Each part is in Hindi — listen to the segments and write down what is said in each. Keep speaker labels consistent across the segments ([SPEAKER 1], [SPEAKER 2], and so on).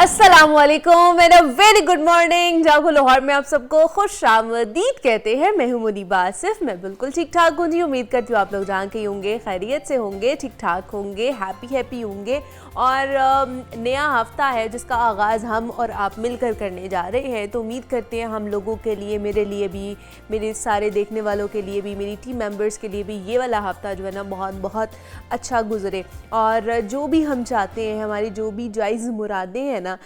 [SPEAKER 1] अस्सलामुअलैकुम and a very good morning. जागो लाहौर में आप सबको खुश आमदीद कहते हैं। मैं हूं मुनीबा आसिफ। मैं बिल्कुल ठीक ठाक हूँ जी। उम्मीद करती हूँ आप लोग जहाँ के होंगे खैरियत से होंगे, ठीक ठाक होंगे, हैप्पी होंगे। और नया हफ्ता है जिसका आगाज़ हम और आप मिलकर करने जा रहे हैं, तो उम्मीद करते हैं हम लोगों के लिए, मेरे लिए भी, मेरे सारे देखने वालों के लिए भी, मेरी टीम मेंबर्स के लिए भी ये वाला हफ्ता जो है ना बहुत बहुत अच्छा गुजरे। और जो भी हम चाहते हैं, हमारी जो भी जायज़ मुरादें हैं ना,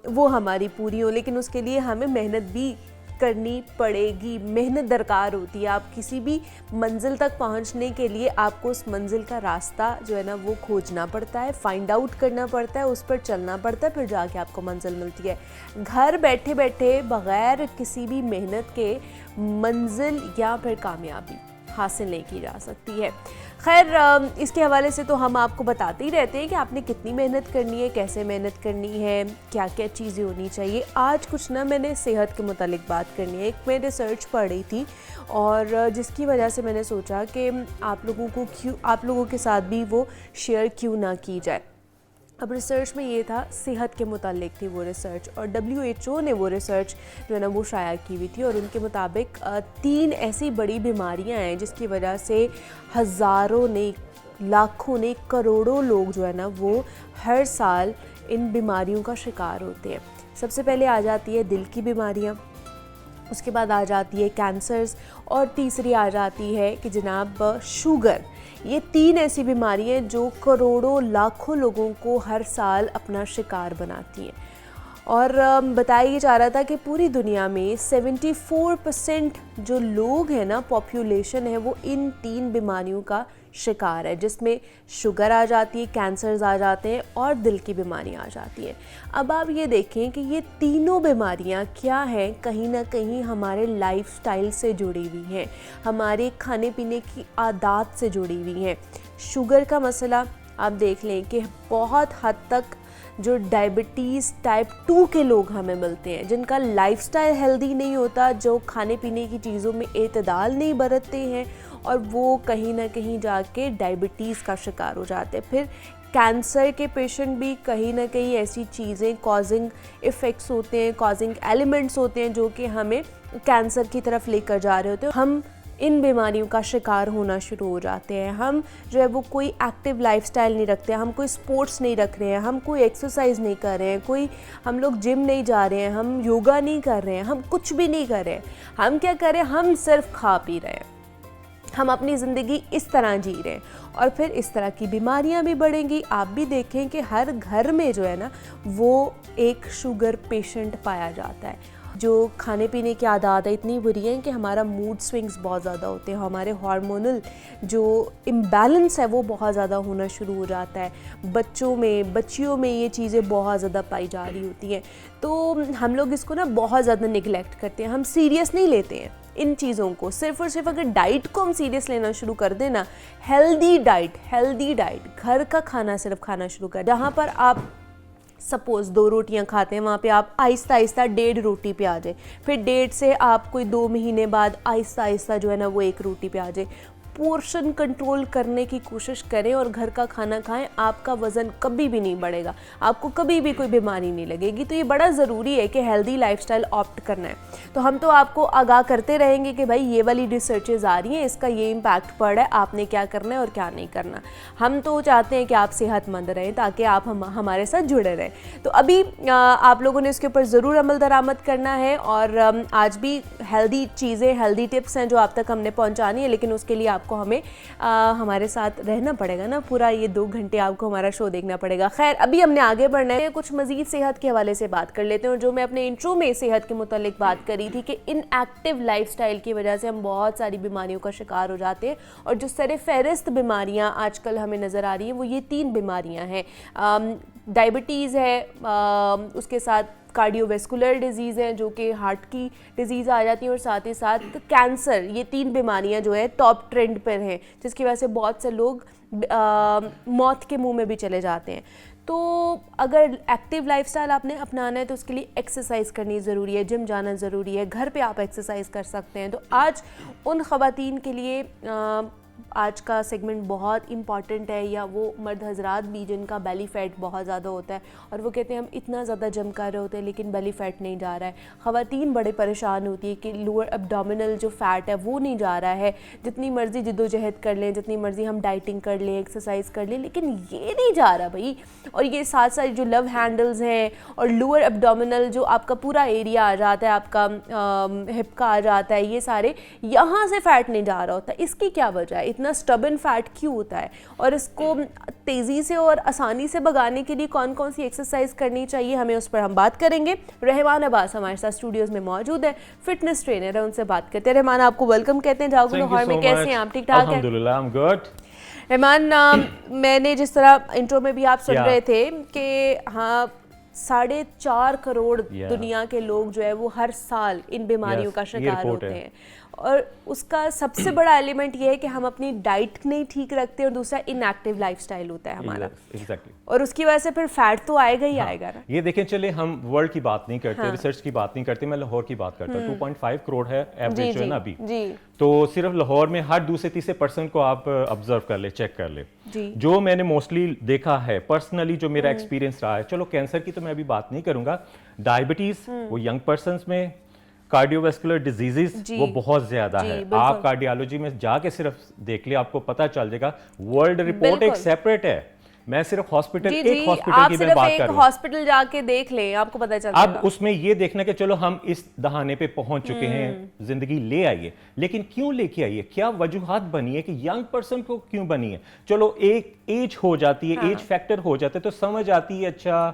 [SPEAKER 1] वो हमारी पूरी हो। लेकिन उसके लिए हमें मेहनत भी करनी पड़ेगी, मेहनत दरकार होती है। आप किसी भी मंजिल तक पहुंचने के लिए आपको उस मंजिल का रास्ता जो है ना वो खोजना पड़ता है, फाइंड आउट करना पड़ता है, उस पर चलना पड़ता है, फिर जाके आपको मंजिल मिलती है। घर बैठे बैठे बग़ैर किसी भी मेहनत के मंजिल या फिर कामयाबी हासिल नहीं की जा सकती है। खैर, इसके हवाले से तो हम आपको बताते ही रहते हैं कि आपने कितनी मेहनत करनी है, कैसे मेहनत करनी है, क्या क्या चीज़ें होनी चाहिए। आज कुछ ना मैंने सेहत के मुतालिक बात करनी है। एक मैं रिसर्च पढ़ रही थी और जिसकी वजह से मैंने सोचा कि आप लोगों के साथ भी वो शेयर क्यों ना की जाए। अब रिसर्च में ये था, सेहत के मुतालिक थी वो रिसर्च, और WHO ने वो रिसर्च जो है ना वो शाया की हुई थी। और उनके मुताबिक 3 ऐसी बड़ी बीमारियां हैं जिसकी वजह से हज़ारों ने, लाखों ने, करोड़ों लोग जो है ना वो हर साल इन बीमारियों का शिकार होते हैं। सबसे पहले आ जाती है दिल की बीमारियाँ, उसके बाद आ जाती है कैंसर्स, और तीसरी आ जाती है कि जनाब शुगर। ये 3 ऐसी बीमारियां जो करोड़ों लाखों लोगों को हर साल अपना शिकार बनाती हैं। और बताया ये जा रहा था कि पूरी दुनिया में 74% जो लोग हैं ना, पॉपुलेशन है, वो इन 3 बीमारियों का शिकार है, जिसमें शुगर आ जाती है, कैंसर्स आ जाते हैं और दिल की बीमारियां आ जाती हैं। अब आप ये देखें कि ये तीनों बीमारियां क्या हैं, कहीं ना कहीं हमारे लाइफस्टाइल से जुड़ी हुई हैं, हमारे खाने पीने की आदत से जुड़ी हुई हैं। शुगर का मसला आप देख लें कि बहुत हद तक जो डायबिटीज़ टाइप 2 के लोग हमें मिलते हैं, जिनका लाइफस्टाइल हेल्दी नहीं होता, जो खाने पीने की चीज़ों में एतदाल नहीं बरतते हैं, और वो कहीं ना कहीं जाके डायबिटीज़ का शिकार हो जाते हैं। फिर कैंसर के पेशेंट भी कहीं ना कहीं ऐसी चीज़ें, कॉजिंग इफ़ेक्ट्स होते हैं, कॉजिंग एलिमेंट्स होते हैं जो कि हमें कैंसर की तरफ लेकर जा रहे होते हैं। हम इन बीमारियों का शिकार होना शुरू हो जाते हैं। हम जो है वो कोई एक्टिव लाइफस्टाइल नहीं रखते हैं, हम कोई स्पोर्ट्स नहीं रख रहे हैं, हम कोई एक्सरसाइज नहीं कर रहे हैं, हम लोग जिम नहीं जा रहे हैं, हम योगा नहीं कर रहे हैं, हम कुछ भी नहीं कर रहे हैं। हम क्या कर रहे हैं? हम सिर्फ खा पी रहे हैं, हम अपनी ज़िंदगी इस तरह जी रहे हैं, और फिर इस तरह की बीमारियां भी बढ़ेंगी। आप भी देखें कि हर घर में जो है ना वो एक शुगर पेशेंट पाया जाता है। जो खाने पीने की आदत है इतनी बुरी है कि हमारा मूड स्विंग्स बहुत ज़्यादा होते हैं, हमारे हार्मोनल जो इम्बैलेंस है वो बहुत ज़्यादा होना शुरू हो जाता है। बच्चियों में ये चीज़ें बहुत ज़्यादा पाई जा रही होती हैं। तो हम लोग इसको ना बहुत ज़्यादा निगलेक्ट करते हैं, हम सीरियस नहीं लेते हैं इन चीज़ों को। सिर्फ और सिर्फ अगर डाइट को हम सीरियस लेना शुरू कर दें ना, हेल्दी डाइट, घर का खाना सिर्फ खाना शुरू कर, जहाँ पर आप सपोज़ 2 रोटियां खाते हैं, वहाँ पे आप आहिस्ता आहिस्ता 1.5 रोटी पे आ जाए, फिर 1.5 से आप कोई 2 महीने बाद आहिस्ता आहिस्ता जो है ना वो 1 रोटी पे आ जाए। पोर्शन कंट्रोल करने की कोशिश करें और घर का खाना खाएं, आपका वज़न कभी भी नहीं बढ़ेगा, आपको कभी भी कोई बीमारी नहीं लगेगी। तो ये बड़ा ज़रूरी है कि हेल्दी लाइफस्टाइल ऑप्ट करना है। तो हम तो आपको आगाह करते रहेंगे कि भाई ये वाली रिसर्चेज आ रही हैं, इसका ये इम्पैक्ट पड़ रहा है, आपने क्या करना है और क्या नहीं करना। हम तो चाहते हैं कि आप सेहतमंद रहें ताकि आप हमारे साथ जुड़े रहें। तो अभी आप लोगों ने इसके ऊपर ज़रूर अमल दरामद करना है, और आज भी हेल्दी चीज़ें, हेल्दी टिप्स हैं जो आप तक हमने पहुँचानी है, लेकिन उसके लिए आपको हमें हमारे साथ रहना पड़ेगा ना, पूरा ये 2 घंटे आपको हमारा शो देखना पड़ेगा। खैर, अभी हमने आगे बढ़ना है, कुछ मजीद सेहत के हवाले से बात कर लेते हैं। और जो मैं अपने इंट्रो में सेहत के मुतालिक बात करी थी कि इनएक्टिव लाइफस्टाइल की वजह से हम बहुत सारी बीमारियों का शिकार हो जाते हैं, और जो सर फहरिस्त बीमारियां आजकल हमें नज़र आ रही हैं वो ये 3 बीमारियां हैं। डायबिटीज़ है, उसके साथ कार्डियोवैस्कुलर डिजीज़ हैं जो कि हार्ट की डिजीज़ आ जाती हैं, और साथ ही साथ कैंसर। ये 3 बीमारियां जो है टॉप ट्रेंड पर हैं, जिसकी वजह से बहुत से लोग मौत के मुंह में भी चले जाते हैं। तो अगर एक्टिव लाइफस्टाइल आपने अपनाना है तो उसके लिए एक्सरसाइज करनी ज़रूरी है, जिम जाना ज़रूरी है, घर पे आप एक्सरसाइज कर सकते हैं। तो आज उन ख़वातीन के लिए आज का सेगमेंट बहुत इंपॉर्टेंट है, या वो मर्द हजरात भी जिनका बेली फैट बहुत ज़्यादा होता है और वो कहते हैं हम इतना ज़्यादा जिम कर रहे होते हैं लेकिन बेली फैट नहीं जा रहा है। ख़वातीन बड़े परेशान होती है कि लोअर एब्डोमिनल जो फ़ैट है वो नहीं जा रहा है, जितनी मर्ज़ी जिद्दोजहद कर लें, जितनी मर्ज़ी हम डाइटिंग कर लें, एक्सरसाइज कर लें, लेकिन ये नहीं जा रहा भाई। और ये साथ साथ जो लव हैंडल्स हैं और लोअर एब्डोमिनल जो आपका पूरा एरिया आ जाता है, आपका हिप का आ जाता है, ये सारे यहाँ से फ़ैट नहीं जा रहा होता। इसकी क्या वजह है? इतना स्टबन फैट क्यों होता है और इसको तेज़ी से और आसानी से भगाने के लिए कौन कौन सी एक्सरसाइज करनी चाहिए, हमें उस पर हम बात करेंगे। रहमान अब्बास हमारे साथ स्टूडियोज में मौजूद है, फिटनेस ट्रेनर है, उनसे बात करते हैं। रहमान, आपको वेलकम कहते हैं जागो लाहौर में। कैसे हैं आप? ठीक ठाक हैं?
[SPEAKER 2] अल्हम्दुलिल्लाह, I'm good।
[SPEAKER 1] रहमान, मैंने जिस तरह इंट्रो में भी आप सुन रहे थे कि हाँ 4.5 करोड़ दुनिया के लोग जो है वो हर साल इन बीमारियों का शिकार होते हैं और उसका सबसे बड़ा एलिमेंट ये है कि हम अपनी डाइट नहीं ठीक रखते और दूसरा इनएक्टिव लाइफस्टाइल होता है हमारा।
[SPEAKER 2] Exactly।
[SPEAKER 1] और उसकी वजह से फिर फैट तो आएगा ही आएगा ना।
[SPEAKER 2] ये देखें, चले हम वर्ल्ड की बात नहीं करते, रिसर्च की बात नहीं करते, मैं लाहौर की बात करता हूँ। 2.5 करोड़ है एवरेज जो है ना अभी। तो सिर्फ लाहौर में हर दूसरे तीसरे पर्सन को आप ऑब्जर्व कर ले, चेक कर ले। जो मैंने मोस्टली देखा है पर्सनली, जो मेरा एक्सपीरियंस रहा है, चलो कैंसर की तो मैं अभी बात नहीं करूंगा, डायबिटीज वो यंग पर्सन में, कार्डियोवैस्कुलर डिजीजेस वो बहुत ज्यादा है। आप कार्डियोलॉजी में जाके सिर्फ देख ले, आपको पता चल जाएगा। वर्ल्ड रिपोर्ट एक सेपरेट है, मैं सिर्फ हॉस्पिटल एक हॉस्पिटल की मैं बात कर रहा हूं।
[SPEAKER 1] हॉस्पिटल जाके देख लें, आपको पता चल जाएगा।
[SPEAKER 2] अब उसमें ये देखना कि चलो हम इस दहाने पे पहुंच चुके हैं, जिंदगी ले आइए, लेकिन क्यों लेके आइए, क्या वजूहात बनी है कि यंग पर्सन को क्यों बनी है। चलो एक एज हो जाती है, एज फैक्टर हो जाता है तो समझ आती है, अच्छा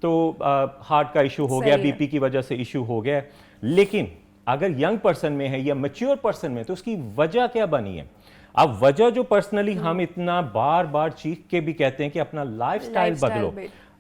[SPEAKER 2] तो हार्ट का इशू हो गया, बीपी की वजह से इशू हो गया। लेकिन अगर यंग पर्सन में है या मैच्योर पर्सन में तो उसकी वजह क्या बनी है। अब वजह जो पर्सनली हम इतना बार बार चीख के भी कहते हैं कि अपना लाइफस्टाइल बदलो।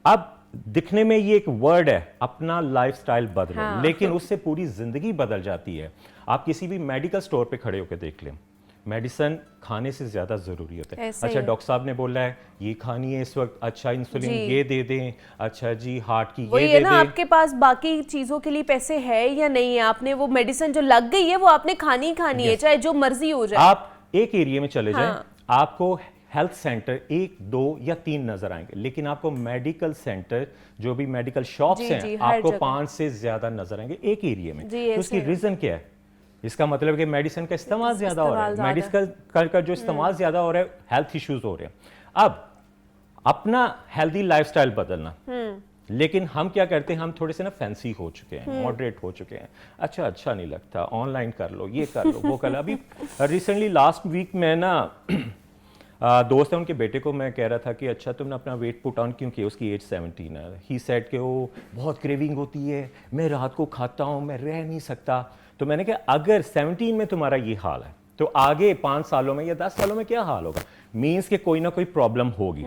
[SPEAKER 2] अब दिखने में ये एक वर्ड है, अपना लाइफस्टाइल बदलो, लेकिन उससे पूरी जिंदगी बदल जाती है। आप किसी भी मेडिकल स्टोर पे खड़े होकर देख लें, मेडिसिन खाने से ज्यादा जरूरी होता है। अच्छा डॉक्टर साहब ने बोला है ये खानी है इस वक्त, अच्छा इंसुलिन ये दे दें, अच्छा जी हार्ट की ये दे दें।
[SPEAKER 1] आपके पास बाकी चीजों के लिए पैसे है या नहीं है, आपने वो मेडिसिन जो लग गई है वो आपने खानी है, चाहे जो मर्जी हो जाए।
[SPEAKER 2] आप एक एरिया में चले जाएं, आपको हेल्थ सेंटर 1, 2 या 3 नजर आएंगे, लेकिन आपको मेडिकल सेंटर जो भी मेडिकल शॉप्स हैं आपको 5 से ज्यादा नजर आएंगे एक एरिया में। तो उसकी रीजन क्या है? इसका मतलब कि मेडिसिन का इस्तेमाल ज्यादा हो रहा है, मेडिकल का जो इस्तेमाल ज्यादा हो रहा है, हेल्थ इश्यूज हो रहे हैं। अब अपना हेल्दी लाइफस्टाइल बदलना, लेकिन हम क्या करते हैं, हम थोड़े से ना फैंसी हो चुके हैं, मॉडरेट हो चुके हैं। अच्छा नहीं लगता, ऑनलाइन कर लो, ये कर लो, वो कर लो। अभी रिसेंटली लास्ट वीक में ना दोस्त है, उनके बेटे को मैं कह रहा था कि अच्छा तुमने अपना वेट पुट ऑन क्यों किया, उसकी एज 17 है। ही सेड कि वो बहुत क्रेविंग होती है, मैं रात को खाता हूँ, मैं रह नहीं सकता। तो मैंने कहा अगर 17 में तुम्हारा ये हाल है तो आगे 5 सालों में या 10 सालों में क्या हाल होगा। मीन्स के कोई ना कोई प्रॉब्लम होगी।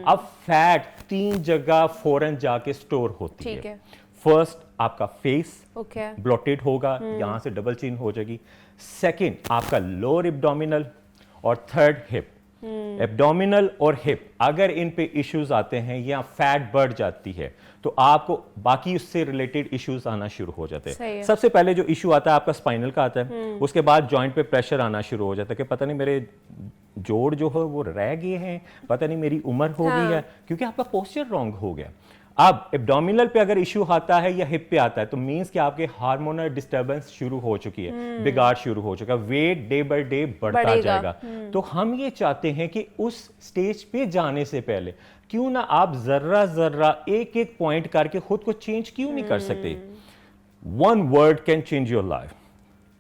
[SPEAKER 2] अब फैट 3 जगह फौरन जाके स्टोर होती है। फर्स्ट आपका फेस ब्लोटेड होगा, यहां से डबल चिन हो जाएगी। सेकंड आपका लोअर एब्डोमिनल और थर्ड हिप। एब्डोमिनल और हिप अगर इन पे इश्यूज आते हैं या फैट बढ़ जाती है तो आपको बाकी उससे रिलेटेड इश्यूज आना शुरू हो जाते हैं। सबसे पहले जो इशू आता है आपका स्पाइनल का आता है, उसके बाद जॉइंट पे प्रेशर आना शुरू हो जाता है कि पता नहीं मेरे जोड़ जो है वो रह गए हैं, पता नहीं मेरी उम्र हो गई है, क्योंकि आपका पोस्चर रॉन्ग हो गया। अब एब्डोमिनल पे अगर इशू आता है या हिप पे आता है तो मींस कि आपके हार्मोनल डिस्टर्बेंस शुरू हो चुकी है, बिगाड़ शुरू हो चुका है, वेट डे बाय डे बढ़ता जाएगा। तो हम ये चाहते हैं कि उस स्टेज पे जाने से पहले क्यों ना आप जर्रा एक एक पॉइंट करके खुद को चेंज क्यों नहीं कर सकते। 1 word can change your life.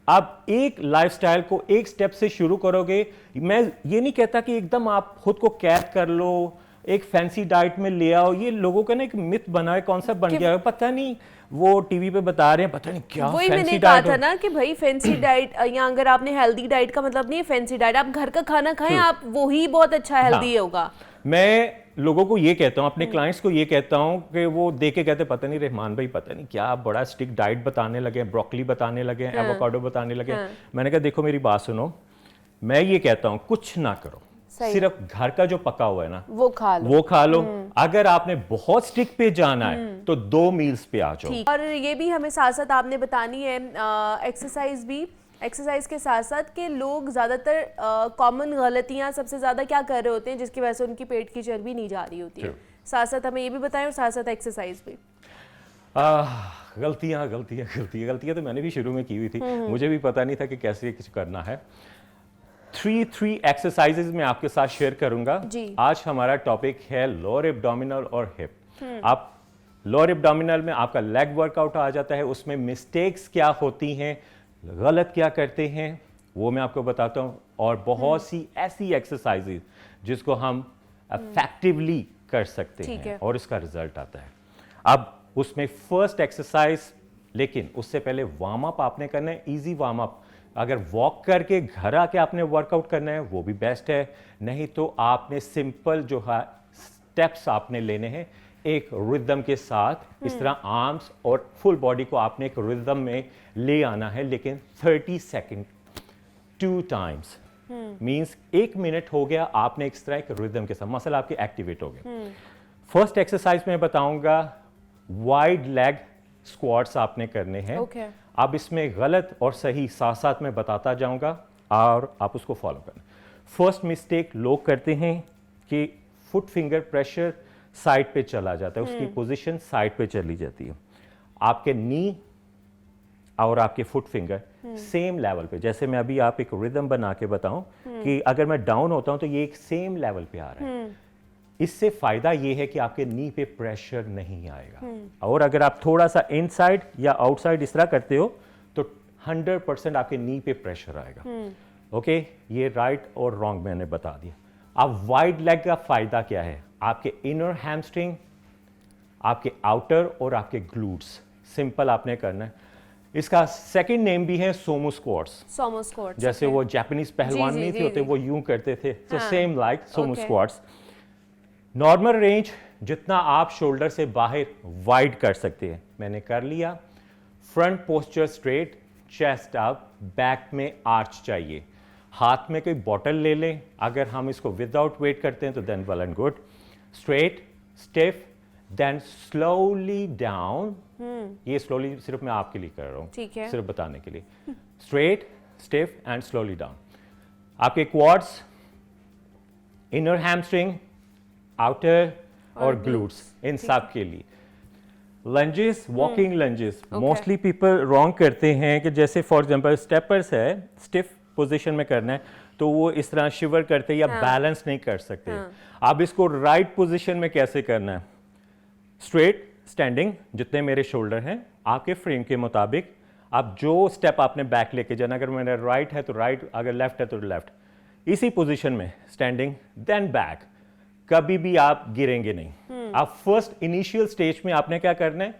[SPEAKER 2] आप एक लाइफस्टाइल को एक स्टेप से शुरू करोगे। मैं ये नहीं कहता कि एकदम आप खुद को कैद कर लो, एक फैंसी डाइट में ले आओ। ये लोगों का ना एक मिथ बना है, कॉन्सेप्ट बन गया है, पता नहीं वो टीवी पे बता रहे हैं, पता नहीं क्या
[SPEAKER 1] वही मैंने कहा था ना कि भाई फैंसी डाइट, या अगर आपने हेल्दी डाइट का मतलब नहीं है फैंसी डाइट, आप घर का खाना खाएं, आप वही बहुत अच्छा हेल्दी होगा। मैं
[SPEAKER 2] लोगों को ये कहता हूँ, अपने क्लाइंट्स को ये कहता हूँ कि वो देख के कहते पता नहीं रहमान भाई पता नहीं क्या बड़ा स्टिक डाइट बताने लगे, ब्रोकली बताने लगे, एवोकाडो बताने लगे। मैंने कहा देखो मेरी बात सुनो, मैं ये कहता हूँ कुछ ना करो, सिर्फ घर का जो पका हुआ है ना वो खा लो। अगर आपने बहुत स्टिक पे जाना है तो 2 मील्स पे आ जाओ।
[SPEAKER 1] और ये भी हमें साथ साथ आपने बतानी है एक्सरसाइज भी एक्सरसाइज के साथ साथ के लोग ज़्यादातर कॉमन गलतियाँ सबसे ज़्यादा क्या कर रहे होते हैं जिसकी वजह से उनकी पेट की चर्बी नहीं जा रही होती है, साथ साथ हमें ये भी बताएं और साथ साथ एक्सरसाइज भी।
[SPEAKER 2] गलतियाँ तो मैंने भी शुरू में की हुई थी, मुझे भी पता नहीं था कि कैसे कुछ करना है। 3 एक्सरसाइजेज मैं आपके साथ शेयर करूंगा। आज हमारा टॉपिक है लोअर एब्डोमिनल और हिप। आप लोअर एब्डोमिनल में आपका लेग वर्कआउट आ जाता है, उसमें मिस्टेक्स क्या होती हैं, गलत क्या करते हैं, वो मैं आपको बताता हूँ, और बहुत सी ऐसी एक्सरसाइजेज जिसको हम इफेक्टिवली कर सकते हैं और इसका रिजल्ट आता है। अब उसमें फर्स्ट एक्सरसाइज, लेकिन उससे पहले वार्म अप आपने करना है, इजी वार्म अप। अगर वॉक करके घर आके आपने वर्कआउट करना है वो भी बेस्ट है, नहीं तो आपने सिंपल जो है स्टेप्स आपने लेने हैं एक रिदम के साथ। इस तरह आर्म्स और फुल बॉडी को आपने एक रिदम में ले आना है, लेकिन 30 सेकेंड 2 टाइम्स मीन्स 1 मिनट हो गया, आपने इस तरह एक रिदम के साथ मसल आपके एक्टिवेट हो गए। फर्स्ट एक्सरसाइज में बताऊंगा वाइड लेग स्क्वाट्स आपने करने हैं। अब इसमें गलत और सही साथ साथ में बताता जाऊंगा और आप उसको फॉलो करना। फर्स्ट मिस्टेक लोग करते हैं कि फुट फिंगर प्रेशर साइड पे चला जाता है, उसकी पोजीशन साइड पे चली जाती है। आपके नी और आपके फुट फिंगर सेम लेवल पे, जैसे मैं अभी आप एक रिदम बना के बताऊं कि अगर मैं डाउन होता हूं तो ये एक सेम लेवल पे आ रहा है। इससे फायदा ये है कि आपके नी पे प्रेशर नहीं आएगा, और अगर आप थोड़ा सा इनसाइड या आउटसाइड इस तरह करते हो तो 100% आपके नी पे प्रेशर आएगा। ओके, ये राइट और रॉन्ग मैंने बता दिया। अब वाइड लेग का फायदा क्या है, आपके इनर हैमस्ट्रिंग, आपके आउटर और आपके ग्लूट्स सिंपल आपने करना है। इसका सेकंड नेम भी है सोमो स्क्वाट्स।
[SPEAKER 1] सोमो स्क्वाट्स
[SPEAKER 2] जैसे वो जापानीज पहलवान नहीं थे होते, वो यूं करते थे, तो सेम लाइक सोमो स्क्वाट्स। नॉर्मल रेंज जितना आप शोल्डर से बाहर वाइड कर सकते हैं मैंने कर लिया। Front posture straight, chest up, back में आर्च चाहिए। हाथ में कोई बॉटल ले लें, अगर हम इसको विदाउट वेट करते हैं तो then well and good. Straight, stiff, then slowly down. ये स्लोली सिर्फ मैं आपके लिए कर रहा हूँ, सिर्फ बताने के लिए। Straight, stiff and slowly down. आपके क्वाड्स, इनर हैमस्ट्रिंग, आउटर और ग्लूट्स, इन सब के लिए। Lunges, walking lunges mostly people wrong करते हैं कि जैसे फॉर एग्जांपल स्टेपर्स है, स्टिफ पोजीशन में करना है तो वो इस तरह शिवर करते या बैलेंस नहीं कर सकते। अब इसको राइट पोजीशन में कैसे करना है, स्ट्रेट स्टैंडिंग, जितने मेरे शोल्डर हैं आपके फ्रेम के मुताबिक आप जो स्टेप आपने बैक लेके जाना, अगर मेरा राइट है तो राइट, अगर लेफ्ट है तो लेफ्ट, इसी पोजीशन में स्टैंडिंग देन बैक, कभी भी आप गिरेंगे नहीं। आप फर्स्ट इनिशियल स्टेज में आपने क्या करना है,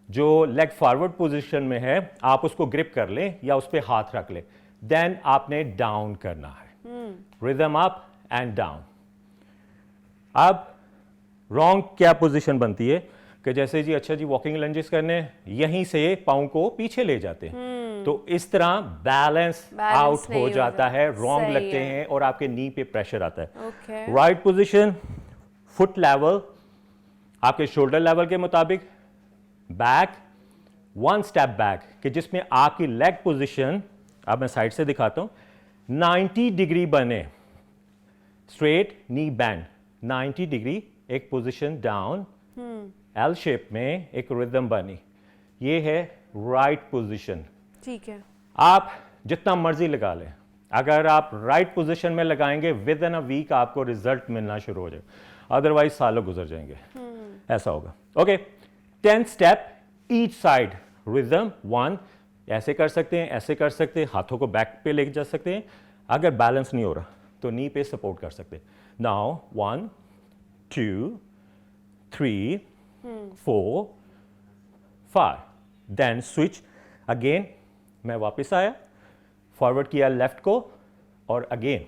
[SPEAKER 2] जो लेग फॉरवर्ड पोजीशन में है आप उसको ग्रिप कर लें या उस पर हाथ रख लें, देन आपने डाउन करना है, रिदम अप एंड डाउन। अब रॉन्ग क्या पोजीशन बनती है कि जैसे जी अच्छा जी वॉकिंग लंजेस करने, यहीं से पाँव को पीछे ले जाते हैं, तो इस तरह बैलेंस आउट हो जाता है, रॉन्ग लगते हैं और आपके नी पे प्रेशर आता है। राइट पोजीशन, फुट लेवल आपके शोल्डर लेवल के मुताबिक, बैक, 1 स्टेप बैक, कि जिसमें आपकी लेग पोजीशन, अब मैं साइड से दिखाता हूं, 90 डिग्री बने, स्ट्रेट नी बैंड 90 डिग्री, एक पोजीशन डाउन, एल शेप में एक रिदम बनी, ये है राइट पोजीशन।
[SPEAKER 1] ठीक है,
[SPEAKER 2] आप जितना मर्जी लगा लें, अगर आप राइट पोजीशन में लगाएंगे विद इन अ वीक आपको रिजल्ट मिलना शुरू हो जाएगा, अदरवाइज सालों गुजर जाएंगे, ऐसा होगा। Okay, 10 step each side, rhythm 1, ऐसे कर सकते हैं, ऐसे कर सकते हैं, हाथों को बैक पे लेके जा सकते हैं, अगर बैलेंस नहीं हो रहा तो नी पे सपोर्ट कर सकते हैं। नाउ 1 2 3 4 5, देन स्विच अगेन, मैं वापस आया, फॉरवर्ड किया लेफ्ट को, और अगेन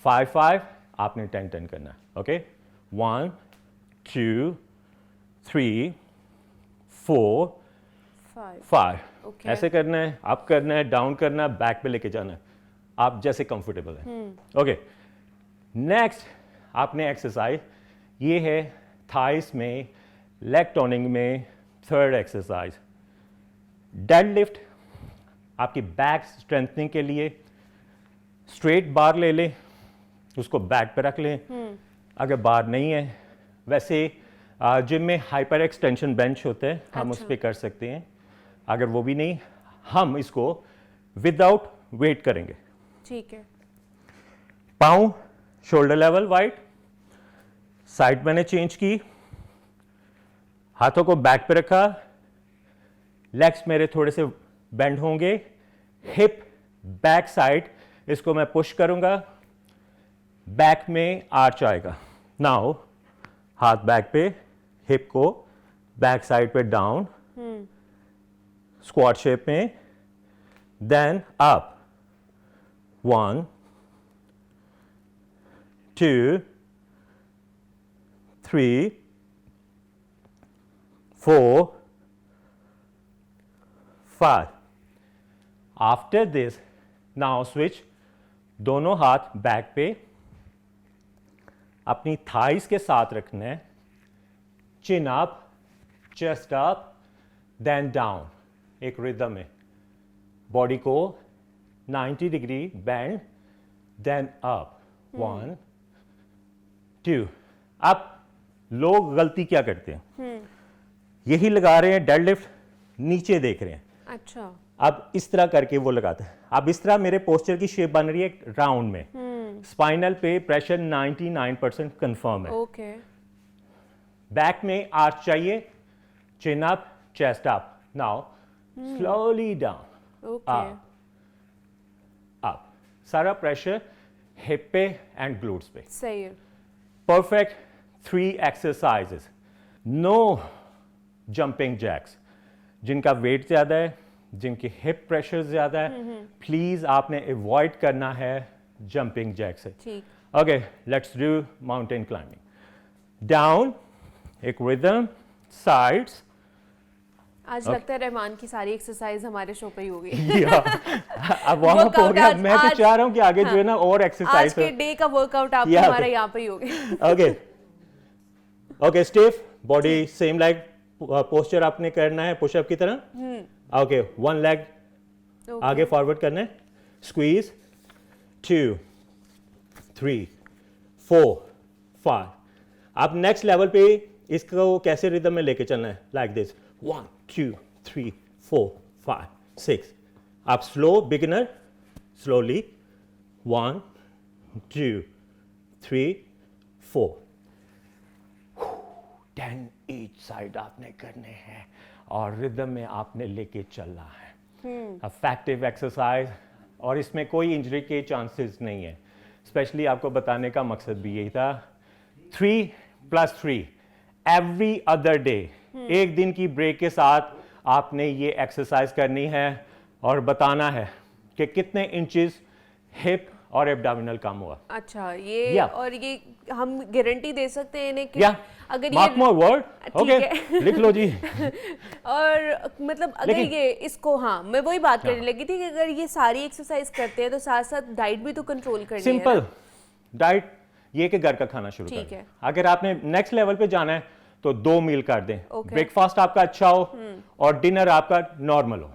[SPEAKER 2] 5 5, आपने 10 10 करना है। ओके, 1 2 3 4 5, ऐसे करना है, अप करना है, डाउन करना है, बैक पे लेके जाना है, आप जैसे कंफर्टेबल है। ओके, नेक्स्ट आपने एक्सरसाइज, ये है थाइस में लेग टोनिंग में थर्ड एक्सरसाइज, डेडलिफ्ट आपकी बैक स्ट्रेंथनिंग के लिए स्ट्रेट बार ले लें, उसको बैक पे रख लें। अगर बार नहीं है, वैसे जिम में हाइपर एक्सटेंशन बेंच होते हैं, हम उस पर कर सकते हैं। अगर वो भी नहीं, हम इसको विदाउट वेट करेंगे।
[SPEAKER 1] ठीक है।
[SPEAKER 2] पाँव शोल्डर लेवल वाइड, साइड मैंने चेंज की, हाथों को बैक पे रखा, लेग्स मेरे थोड़े से बेंड होंगे, हिप बैक साइड, इसको मैं पुश करूंगा, बैक में आर्च आएगा। नाउ हाथ बैक पे, हिप को बैक साइड पे डाउन, स्क्वाट शेप में, then up, 1 2 3 4 5। After this now switch, दोनों हाथ बैक पे, अपनी थाइस के साथ रखना है, chin up, chest up, then down, एक रिदम में बॉडी को 90 डिग्री बेंड, देन अप, 1 2। अब लोग गलती क्या करते हैं, यही लगा रहे हैं डेडलिफ्ट, नीचे देख रहे हैं।
[SPEAKER 1] अच्छा।
[SPEAKER 2] अब इस तरह करके वो लगाते हैं। अब इस तरह मेरे पोस्चर की शेप बन रही है राउंड में, स्पाइनल पे प्रेशर 99% कंफर्म है।
[SPEAKER 1] ओके।
[SPEAKER 2] बैक में आर्च चाहिए, chin up, chest up, now slowly down,
[SPEAKER 1] okay.
[SPEAKER 2] Up, सारा प्रेशर हिप पे एंड ग्लूट्स पे।
[SPEAKER 1] सही है।
[SPEAKER 2] Perfect 3 exercises. No jumping jacks. जिनका वेट ज्यादा है, जिनकी हिप प्रेशर ज्यादा है, प्लीज आपने अवॉइड करना है जंपिंग जैक से।
[SPEAKER 1] ठीक।
[SPEAKER 2] Okay, let's do mountain climbing. Down, एक रिदम, साइड्स।
[SPEAKER 1] आज लगता है रहमान की सारी एक्सरसाइज हमारे शो पे ही हो गई।
[SPEAKER 2] अब वार्म अप हो गया। मैं तो चाह रहा हूँ कि आगे जो है ना और एक्सरसाइज।
[SPEAKER 1] आज के डे का वर्कआउट आपको हमारे यहाँ पे ही हो गया।
[SPEAKER 2] Okay okay, stiff body, same like posture आपने करना है पुशअप की तरह। ओके, 1 लेग आगे फॉरवर्ड करना है, स्क्वीज, 2 3 4 5। आप नेक्स्ट लेवल पे इसको कैसे रिदम में लेके चलना है, लाइक दिस, 1 2 3 4 5 6। आप slow beginner, slowly, 1 2 3 4 10 each side आपने करने हैं और रिदम में आपने लेके चलना है। इफेक्टिव एक्सरसाइज, और इसमें कोई इंजरी के चांसेस नहीं है। स्पेशली आपको बताने का मकसद भी यही था। 3+3 एवरी अदर डे, एक दिन की ब्रेक के साथ आपने ये एक्सरसाइज करनी है और बताना है कि कितने इंचेस हिप और एब्डोमिनल कम हुआ।
[SPEAKER 1] अच्छा, ये और ये हम गारंटी दे सकते हैं इन्हें कि अगर
[SPEAKER 2] मार्क माय वर्ड, ओके, लिख लो जी।
[SPEAKER 1] और मतलब अगर ये इसको, हाँ मैं वही बात करने लगी थी कि अगर ये सारी एक्सरसाइज करते हैं तो साथ साथ डाइट भी तो कंट्रोल करनी है।
[SPEAKER 2] सिंपल डाइट ये कि घर का खाना शुरू करें। अगर आपने नेक्स्ट लेवल पे जाना है तो 2 मील कर दें। ब्रेकफास्ट आपका अच्छा हो और डिनर आपका नॉर्मल हो।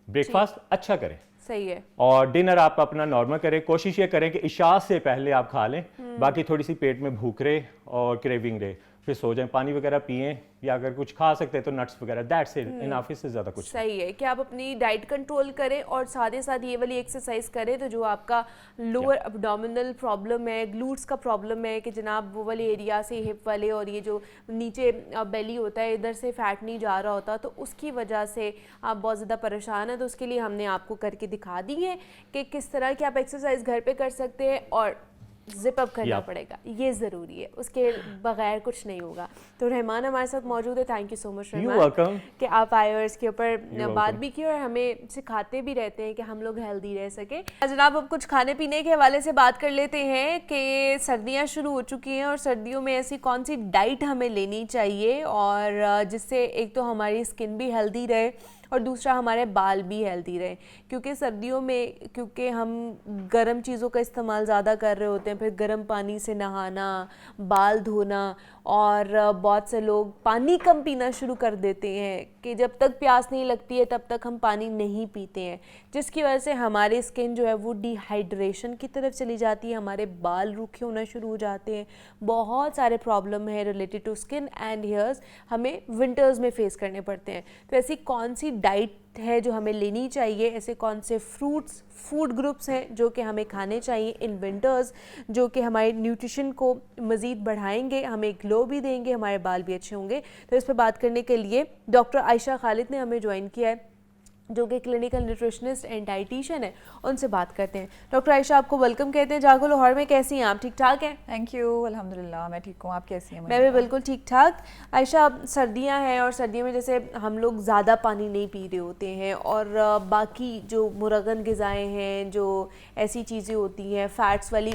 [SPEAKER 2] ब्रेकफास्ट अच्छा करें,
[SPEAKER 1] सही है,
[SPEAKER 2] और डिनर आप अपना नॉर्मल करें। कोशिश ये करें कि इशा से पहले आप खा लें, बाकी थोड़ी सी पेट में भूख रहे और क्रेविंग रहे, फिर सो जाएं, पानी वगैरह पिएं, या अगर कुछ खा सकते हैं तो नट्स वगैरह, दैट्स इट, इनफ, इससे ज्यादा कुछ।
[SPEAKER 1] सही है कि आप अपनी डाइट कंट्रोल करें और साथ ही साथ ये वाली एक्सरसाइज करें तो जो आपका लोअर एब्डोमिनल प्रॉब्लम है, ग्लूट्स का प्रॉब्लम है कि जनाब वो वाले एरिया से हिप वाले और ये जो नीचे बेली होता है इधर से फैट नहीं जा रहा होता, तो उसकी वजह से आप बहुत ज़्यादा परेशान हैं, तो उसके लिए हमने आपको करके दिखा दी है कि किस तरह की आप एक्सरसाइज घर पे कर सकते हैं और जिप अप करना पड़ेगा, ये ज़रूरी है, उसके बगैर कुछ नहीं होगा। तो रहमान हमारे साथ मौजूद है। Thank you so much Rahman कि आप आए और इसके ऊपर बात भी की और हमें सिखाते भी रहते हैं कि हम लोग हेल्दी रह सके। जनाब अब कुछ खाने पीने के हवाले से बात कर लेते हैं कि सर्दियाँ शुरू हो चुकी हैं और सर्दियों में ऐसी कौन सी डाइट हमें लेनी चाहिए और जिससे एक तो हमारी स्किन भी हेल्दी रहे और दूसरा हमारे बाल भी हेल्दी रहें, क्योंकि सर्दियों में क्योंकि हम गर्म चीज़ों का इस्तेमाल ज़्यादा कर रहे होते हैं, फिर गर्म पानी से नहाना, बाल धोना, और बहुत से लोग पानी कम पीना शुरू कर देते हैं कि जब तक प्यास नहीं लगती है तब तक हम पानी नहीं पीते हैं, जिसकी वजह से हमारी स्किन जो है वो डिहाइड्रेशन की तरफ चली जाती है, हमारे बाल रूखे होना शुरू हो जाते हैं, बहुत सारे प्रॉब्लम है related to skin and hairs हमें विंटर्स में फेस करने पड़ते हैं। तो ऐसी कौन सी डाइट है जो हमें लेनी चाहिए, ऐसे कौन से फ्रूट्स फूड ग्रुप्स हैं जो कि हमें खाने चाहिए इन विंटर्स, जो कि हमारे न्यूट्रिशन को मज़ीद बढ़ाएंगे, हमें ग्लो भी देंगे, हमारे बाल भी अच्छे होंगे। तो इस पर बात करने के लिए डॉक्टर आयशा खालिद ने हमें ज्वाइन किया है, जो कि क्लिनिकल न्यूट्रिशनिस्ट एंड डाइटिशियन है। उनसे बात करते हैं। डॉक्टर आयशा, आपको वेलकम कहते हैं जागो लाहौर में। कैसी हैं आप? ठीक ठाक हैं?
[SPEAKER 3] थैंक यू, अल्हम्दुलिल्लाह मैं ठीक हूँ। आप कैसी हैं?
[SPEAKER 1] मैं भी बिल्कुल ठीक ठाक। आयशा, अब सर्दियाँ हैं और सर्दियों में जैसे हम लोग ज़्यादा पानी नहीं पी रहे होते हैं, और बाकी जो मुरगन ग़िज़ाएँ हैं, जो ऐसी चीज़ें होती हैं फ़ैट्स वाली,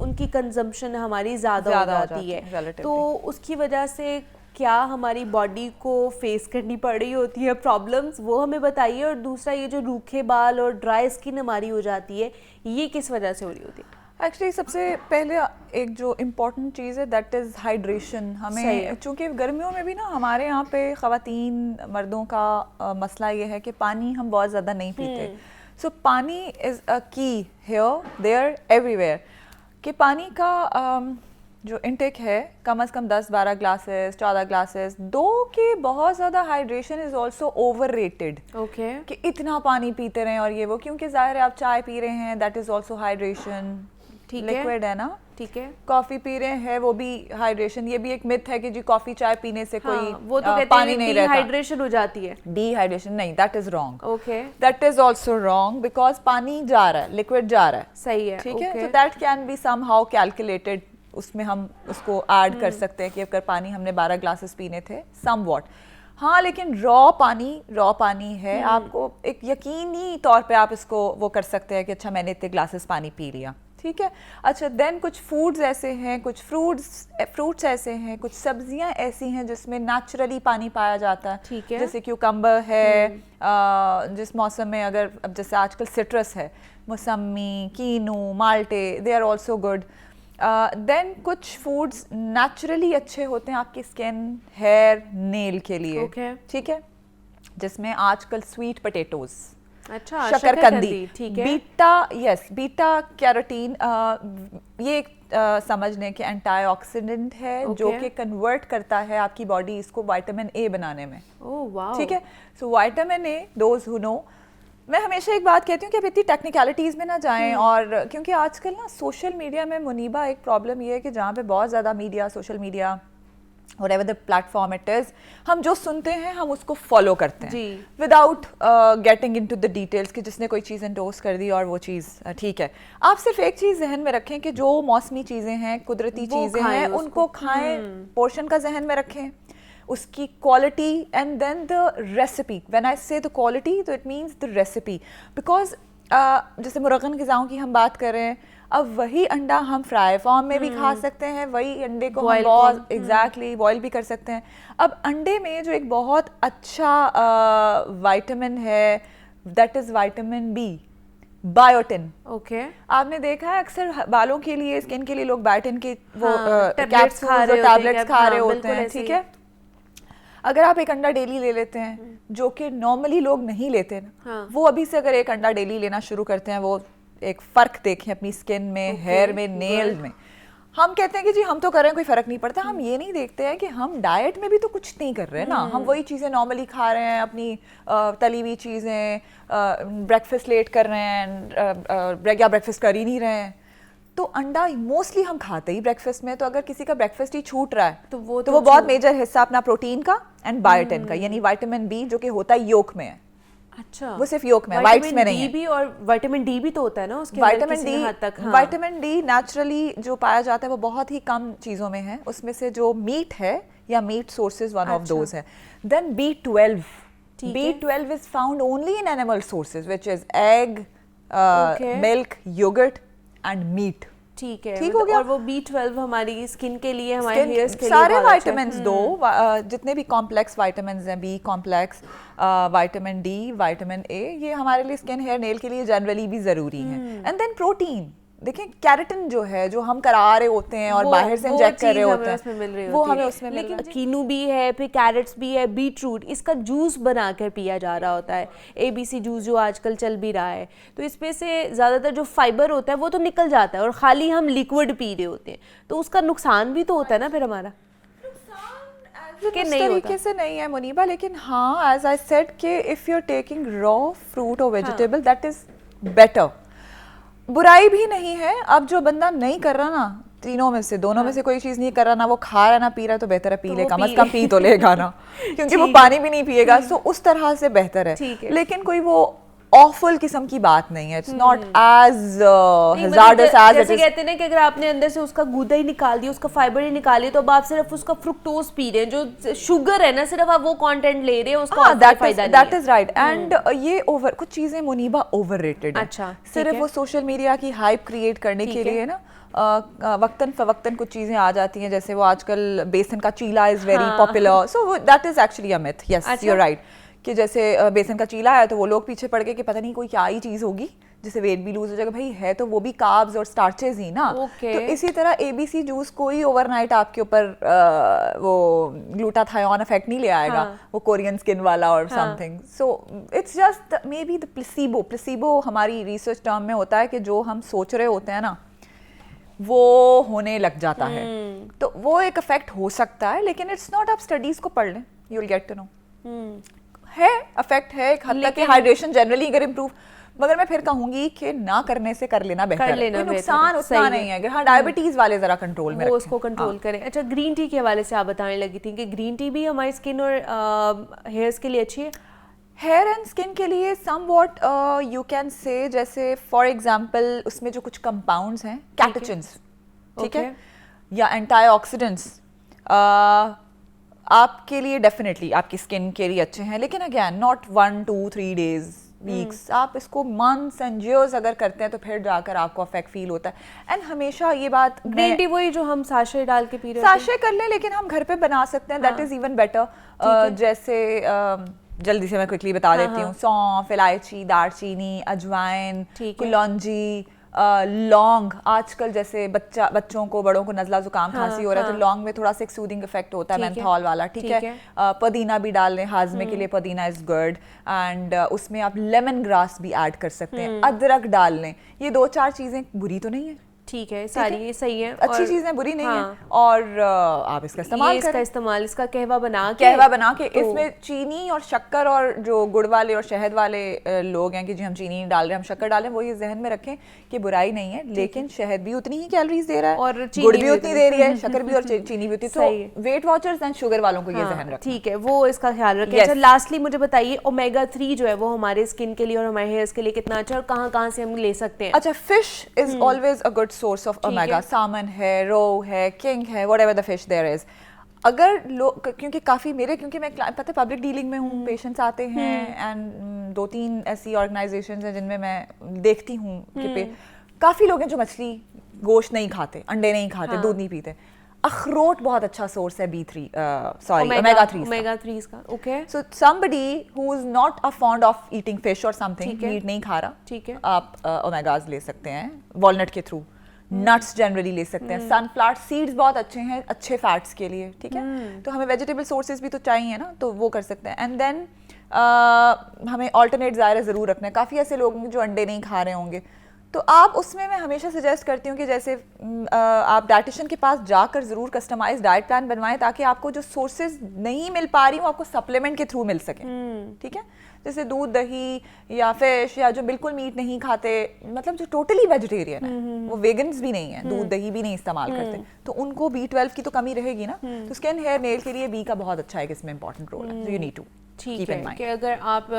[SPEAKER 1] उनकी कंजम्पशन हमारी ज़्यादा हो जाती है, तो उसकी वजह से क्या हमारी बॉडी को फेस करनी पड़ रही होती है प्रॉब्लम्स, वो हमें बताइए। और दूसरा, ये जो रूखे बाल और ड्राई स्किन हमारी हो जाती है, ये किस वजह से हो रही होती है?
[SPEAKER 3] एक्चुअली सबसे पहले एक जो इम्पॉर्टेंट चीज़ है दैट इज़ हाइड्रेशन। हमें चूँकि गर्मियों में भी ना हमारे यहाँ पे ख़वातीन मर्दों का मसला ये है कि पानी हम बहुत ज़्यादा नहीं पीते। सो पानी इज़ अ की हियर देयर एवरीवेयर, कि पानी का जो इनटेक है कम से कम 10-12 ग्लासेस, 14 ग्लासेस, 2 के बहुत ज़्यादा hydration is also over rated.
[SPEAKER 1] Okay,
[SPEAKER 3] कि इतना पानी पीते रहें और ये वो, क्योंकि ज़ाहिर है आप चाय पी रहे हैं, दैट इज़ ऑल्सो हाइड्रेशन,
[SPEAKER 1] ठीक है,
[SPEAKER 3] लिक्विड है ना,
[SPEAKER 1] ठीक है।
[SPEAKER 3] कॉफ़ी पी रहे हैं, वो भी हाइड्रेशन। ये भी एक मिथ है कि जी कॉफ़ी चाय पीने से
[SPEAKER 1] हाँ,
[SPEAKER 3] कोई
[SPEAKER 1] वो तो कहते
[SPEAKER 3] पानी
[SPEAKER 1] हैं
[SPEAKER 3] नहीं रहता,
[SPEAKER 1] डिहाइड्रेशन हो जाती है।
[SPEAKER 3] डिहाइड्रेशन नहीं, that is wrong.
[SPEAKER 1] Okay,
[SPEAKER 3] that is also wrong, because पानी जा रहा है, लिक्विड जा रहा है,
[SPEAKER 1] सही है,
[SPEAKER 3] ठीक है। तो that can be somehow calculated, उसमें हम उसको ऐड कर सकते हैं कि अगर पानी हमने 12 ग्लासेस पीने थे सम वॉट। हाँ, लेकिन रॉ पानी है, आपको एक यकीनी तौर पे आप इसको वो कर सकते हैं कि अच्छा मैंने इतने ग्लासेस पानी पी लिया, ठीक है। अच्छा, देन कुछ फूड्स ऐसे हैं, कुछ फ्रूट्स ऐसे हैं, कुछ सब्जियां ऐसी हैं जिसमें नेचुरली पानी पाया जाता है,
[SPEAKER 1] ठीक है।
[SPEAKER 3] जैसे क्यूकम्बर है, जिस मौसम में अगर अब जैसे आजकल सिट्रस है, मौसमी, कीनू, माल्टे, they are also good. Then कुछ फूड्स नेचुरली अच्छे होते हैं आपकी स्किन, हेयर, नेल के लिए, ठीक है, जिसमें आजकल स्वीट पोटैटोज,
[SPEAKER 1] अच्छा,
[SPEAKER 3] शकरकंदी,
[SPEAKER 1] ठीक है,
[SPEAKER 3] बीटा कैरोटीन, ये समझ लें कि एंटीऑक्सीडेंट है, जो कि कन्वर्ट करता है आपकी बॉडी इसको विटामिन ए बनाने में।
[SPEAKER 1] ओह वाओ,
[SPEAKER 3] ठीक है। So vitamin A, those who know, मैं हमेशा एक बात कहती हूँ कि आप इतनी टेक्निकलिटीज़ में ना जाएं, और क्योंकि आजकल ना सोशल मीडिया में मुनीबा एक प्रॉब्लम ये है कि जहाँ पे बहुत ज़्यादा media, social media, whatever the platform it is, हम जो सुनते हैं हम उसको फॉलो करते हैं without getting into the details कि जिसने कोई चीज़ एंडोर्स कर दी और वो चीज़ ठीक है। आप सिर्फ एक चीज़ जहन में रखें कि जो मौसमी चीज़ें हैं, कुदरती चीज़ें हैं, उनको खाएं, पोर्शन का जहन में रखें, उसकी quality, and then the recipe. When I say the quality, तो it means the recipe, because जैसे मुरगन ग़िज़ाओं की हम बात कर रहे हैं, अब वही अंडा हम फ्राई फॉर्म में भी खा सकते हैं, वही अंडे को हम बहुत एग्जैक्टली बॉयल भी कर सकते हैं। अब अंडे में जो एक बहुत अच्छा विटामिन है, that is vitamin B, biotin.
[SPEAKER 1] Okay,
[SPEAKER 3] आपने देखा है अक्सर बालों के लिए, स्किन के लिए लोग बायोटिन के वो कैप्सूल्स और टैबलेट्स खा रहे होते हैं, ठीक है। अगर आप एक अंडा डेली ले लेते हैं, जो कि नॉर्मली लोग नहीं लेते ना, वो अभी से अगर एक अंडा डेली लेना शुरू करते हैं, वो एक फ़र्क देखें अपनी स्किन में, हेयर में, नेल में। हम कहते हैं कि जी हम तो कर रहे हैं, कोई फ़र्क नहीं पड़ता। हम ये नहीं देखते हैं कि हम डाइट में भी तो कुछ नहीं कर रहे हैं ना, हम वही चीज़ें नॉर्मली खा रहे हैं, अपनी तली हुई चीज़ें, ब्रेकफास्ट लेट कर रहे हैं, या ब्रेकफास्ट कर ही नहीं रहे हैं। तो अंडा मोस्टली हम खाते ही ब्रेकफास्ट में, तो अगर किसी का ब्रेकफास्ट ही छूट रहा है तो वो बहुत मेजर हिस्सा अपना प्रोटीन का एंड बायोटिन का, यानी विटामिन बी, जो कि होता है योक में है।
[SPEAKER 1] अच्छा,
[SPEAKER 3] वो सिर्फ योक में, वाइट्स में नहीं है।
[SPEAKER 1] भी, और विटामिन डी भी तो होता है ना उसके अंदर,
[SPEAKER 3] विटामिन डी नेचुरली जो पाया जाता है वो बहुत ही कम चीज़ों में है, उसमें से जो मीट है या meat sources one of those है। Then B12 is found only in animal sources, which is egg, milk, yogurt and meat.
[SPEAKER 1] ठीक है,
[SPEAKER 3] ठीक हो गया।
[SPEAKER 1] और वो B12 हमारी स्किन के लिए, हमारे हेयर्स के लिए
[SPEAKER 3] सारे
[SPEAKER 1] बहुत अच्छा है।
[SPEAKER 3] विटामिन्स दो, जितने भी कॉम्प्लेक्स विटामिन्स हैं, B complex, vitamin D, vitamin A, ये हमारे लिए स्किन हेयर नेल के लिए जनरली भी जरूरी है। एंड देन प्रोटीन, देखिए कैरेटिन जो है, जो हम करा रहे होते हैं और बाहर से इंजेक्ट कर रहे होते हैं, वो हमें उसमें मिल रहा है।
[SPEAKER 1] कीनू भी है, फिर कैरेट्स भी है, बीटरूट, इसका जूस बनाकर पिया जा रहा होता है, ABC जूस जो आजकल चल भी रहा है। तो इसमें से ज़्यादातर जो फाइबर होता है वो तो निकल जाता है और खाली हम लिक्विड पी रहे होते हैं, तो उसका नुकसान भी तो होता है ना फिर हमारा,
[SPEAKER 3] कि नहीं तरीके से नहीं है मुनीबा, लेकिन हाँ एज आई सेड कि if you are taking raw fruit और वेजिटेबल दैट इज बेटर। बुराई भी नहीं है, अब जो बंदा नहीं कर रहा ना, तीनों में से दोनों में से कोई चीज नहीं कर रहा, ना वो खा रहा है ना पी रहा है, तो बेहतर है पी ले, कम से कम पी तो लेगा ना, क्योंकि वो पानी भी नहीं पिएगा, सो उस तरह से बेहतर है। लेकिन कोई वो ऑफुल किस्म की बात नहीं है, it's not as hazardous as
[SPEAKER 1] जैसे कहते हैं ना कि अगर आपने अंदर से उसका गूदा ही निकाल दिया, उसका फाइबर ही निकाल लिया, तो अब आप सिर्फ उसका फ्रुक्टोज पी रहे हैं, जो शुगर है ना, सिर्फ आप वो कंटेंट ले रहे हैं, उसका फायदा नहीं।
[SPEAKER 3] That is right. एंड ये ओवर, कुछ चीजें मुनीबा ओवररेटेड है।
[SPEAKER 1] अच्छा,
[SPEAKER 3] सिर्फ वो सोशल मीडिया की हाइप क्रिएट करने के लिए ना वक्तन फवक्तन कुछ चीजें आ जाती हैं, जैसे वो आजकल बेसन का चीला is very popular, so that is actually a myth. Yes you are right, कि जैसे बेसन का चीला है तो वो लोग पीछे पड़ गए कि पता नहीं कोई क्या ही चीज होगी जिससे वेट भी लूज हो जाएगा। भाई है तो वो भी कार्ब्स और स्टार्चेस ही ना। तो इसी तरह ABC जूस कोई ओवरनाइट आपके ऊपर वो ग्लूटाथायोन इफेक्ट नहीं ले आएगा, वो कोरियन स्किन वाला और something. So it's just may be the placebo हमारी रिसर्च टर्म में होता है कि जो हम सोच रहे होते हैं ना वो होने लग जाता है, तो वो एक इफेक्ट हो सकता है, लेकिन इट्स नॉट। आप स्टडीज को पढ़ लें, you will get to know है इफेक्ट है एक हद तक कि हाइड्रेशन जनरली अगर इम्प्रूव, मगर मैं फिर कहूंगी कि ना करने से कर लेना बेहतर है, कोई नुकसान उतना नहीं है। हाँ, डायबिटीज वाले जरा कंट्रोल में
[SPEAKER 1] वो उसको कंट्रोल करें। अच्छा, ग्रीन टी के हवाले से आप बताने लगी थी कि ग्रीन टी भी हमारी स्किन और हेयर्स के लिए अच्छी है।
[SPEAKER 3] हेयर एंड स्किन के लिए समवॉट यू कैन से, जैसे फॉर एग्जांपल उसमें जो कुछ कंपाउंड्स हैं, कैटेचिन्स, ठीक है, या एंटीऑक्सीडेंट्स, आपके लिए डेफिनेटली आपकी स्किन के लिए अच्छे हैं, लेकिन अगेन नॉट 1 2 3 डेज वीक्स। आप इसको मंथ्स एंड ईयर्स अगर करते हैं तो फिर जाकर आपको अफेक्ट फील होता है। एंड हमेशा ये बात,
[SPEAKER 1] ग्रीन टी वही जो हम साशे डाल के पी रहे हैं,
[SPEAKER 3] साशे कर लें, लेकिन हम घर पे बना सकते हैं, दैट इज इवन बेटर। जैसे जल्दी से मैं क्विकली बता देती हूँ, सौंफ, इलायची, दालचीनी, अजवाइन, कुलौंजी, लौंग। आजकल जैसे बच्चों को, बड़ों को नज़ला जुकाम खांसी हो रहा है, तो लौंग में थोड़ा सा एक सूदिंग इफेक्ट होता है, मेंथॉल वाला, ठीक है। पुदीना भी डाल लें, हाजमे के लिए पुदीना इज गुड। एंड उसमें आप लेमन ग्रास भी ऐड कर सकते हैं, अदरक डाल लें। ये 2-4 चीजें बुरी तो नहीं है,
[SPEAKER 1] ठीक है, सारी ये सही है,
[SPEAKER 3] अच्छी चीजें बुरी नहीं है। और आप इसका इस्तेमाल करें,
[SPEAKER 1] इसका कहवा बना के
[SPEAKER 3] तो इसमें चीनी और शक्कर, और जो गुड़ वाले और शहद वाले लोग हैं कि जी हम चीनी नहीं डाल रहे, हम शक्कर डालें, वो ये जहन में रखें कि बुराई नहीं है, लेकिन शहद भी उतनी ही कैलोरीज दे रहा है और गुड़ भी उतनी दे रही है, शक्कर भी और चीनी भी उतनी। तो वेट वॉचर्स एंड शुगर वालों को ये जहन रखें,
[SPEAKER 1] ठीक है, वो इसका ख्याल रखें। अच्छा, लास्टली मुझे बताइए, ओमेगा 3 जो है वो हमारे स्किन के लिए और हमारे हेयर्स के लिए कितना अच्छा, और कहाँ से हम ले सकते हैं?
[SPEAKER 3] अच्छा, fish is always a good source of omega. Salmon है, रो है, किंग है, whatever the fish there is. अगर लोग, क्योंकि काफ़ी क्योंकि मैं पता पब्लिक डीलिंग में हूँ, पेशेंट्स आते हैं, एंड 2-3 ऐसी ऑर्गेनाइजेशंस हैं जिनमें मैं देखती हूँ कि काफ़ी लोग हैं जो मछली गोश्त नहीं खाते, अंडे नहीं खाते, दूध नहीं पीते। अखरोट बहुत अच्छा सोर्स है ओमेगा 3 का। Okay, so somebody who is not a fond of eating fish और समथिंग, मीट नहीं खा रहा, ठीक है, आप ओमेगाज ले सकते हैं वॉलनट के थ्रू। नट्स जनरली ले सकते हैं, सनफ्लावर सीड्स बहुत अच्छे हैं अच्छे फैट्स के लिए, ठीक है। तो हमें वेजिटेबल सोर्सेज भी तो चाहिए ना, तो वो कर सकते हैं। एंड देन हमें ऑल्टरनेट ज़ाहिर ज़रूर रखना है। काफ़ी ऐसे लोग हैं जो अंडे नहीं खा रहे होंगे, तो आप उसमें मैं हमेशा सजेस्ट करती हूँ कि जैसे आप डाइटिशियन के पास जाकर ज़रूर कस्टमाइज डाइट प्लान बनवाएं, ताकि आपको जो सोर्सेज नहीं मिल पा रही वो आपको सप्लीमेंट के थ्रू मिल सके, ठीक है। जैसे दूध, दही या फिश, या जो बिल्कुल मीट नहीं खाते, मतलब जो टोटली वेजिटेरियन है, वो वेगन्स भी नहीं है, दूध दही भी नहीं इस्तेमाल करते, तो उनको B12 की तो कमी रहेगी ना। तो स्किन हेयर नेल के लिए B का बहुत अच्छा है, इसमें इंपॉर्टेंट रोल है, यू नीड टू
[SPEAKER 1] ठीक है कि अगर आप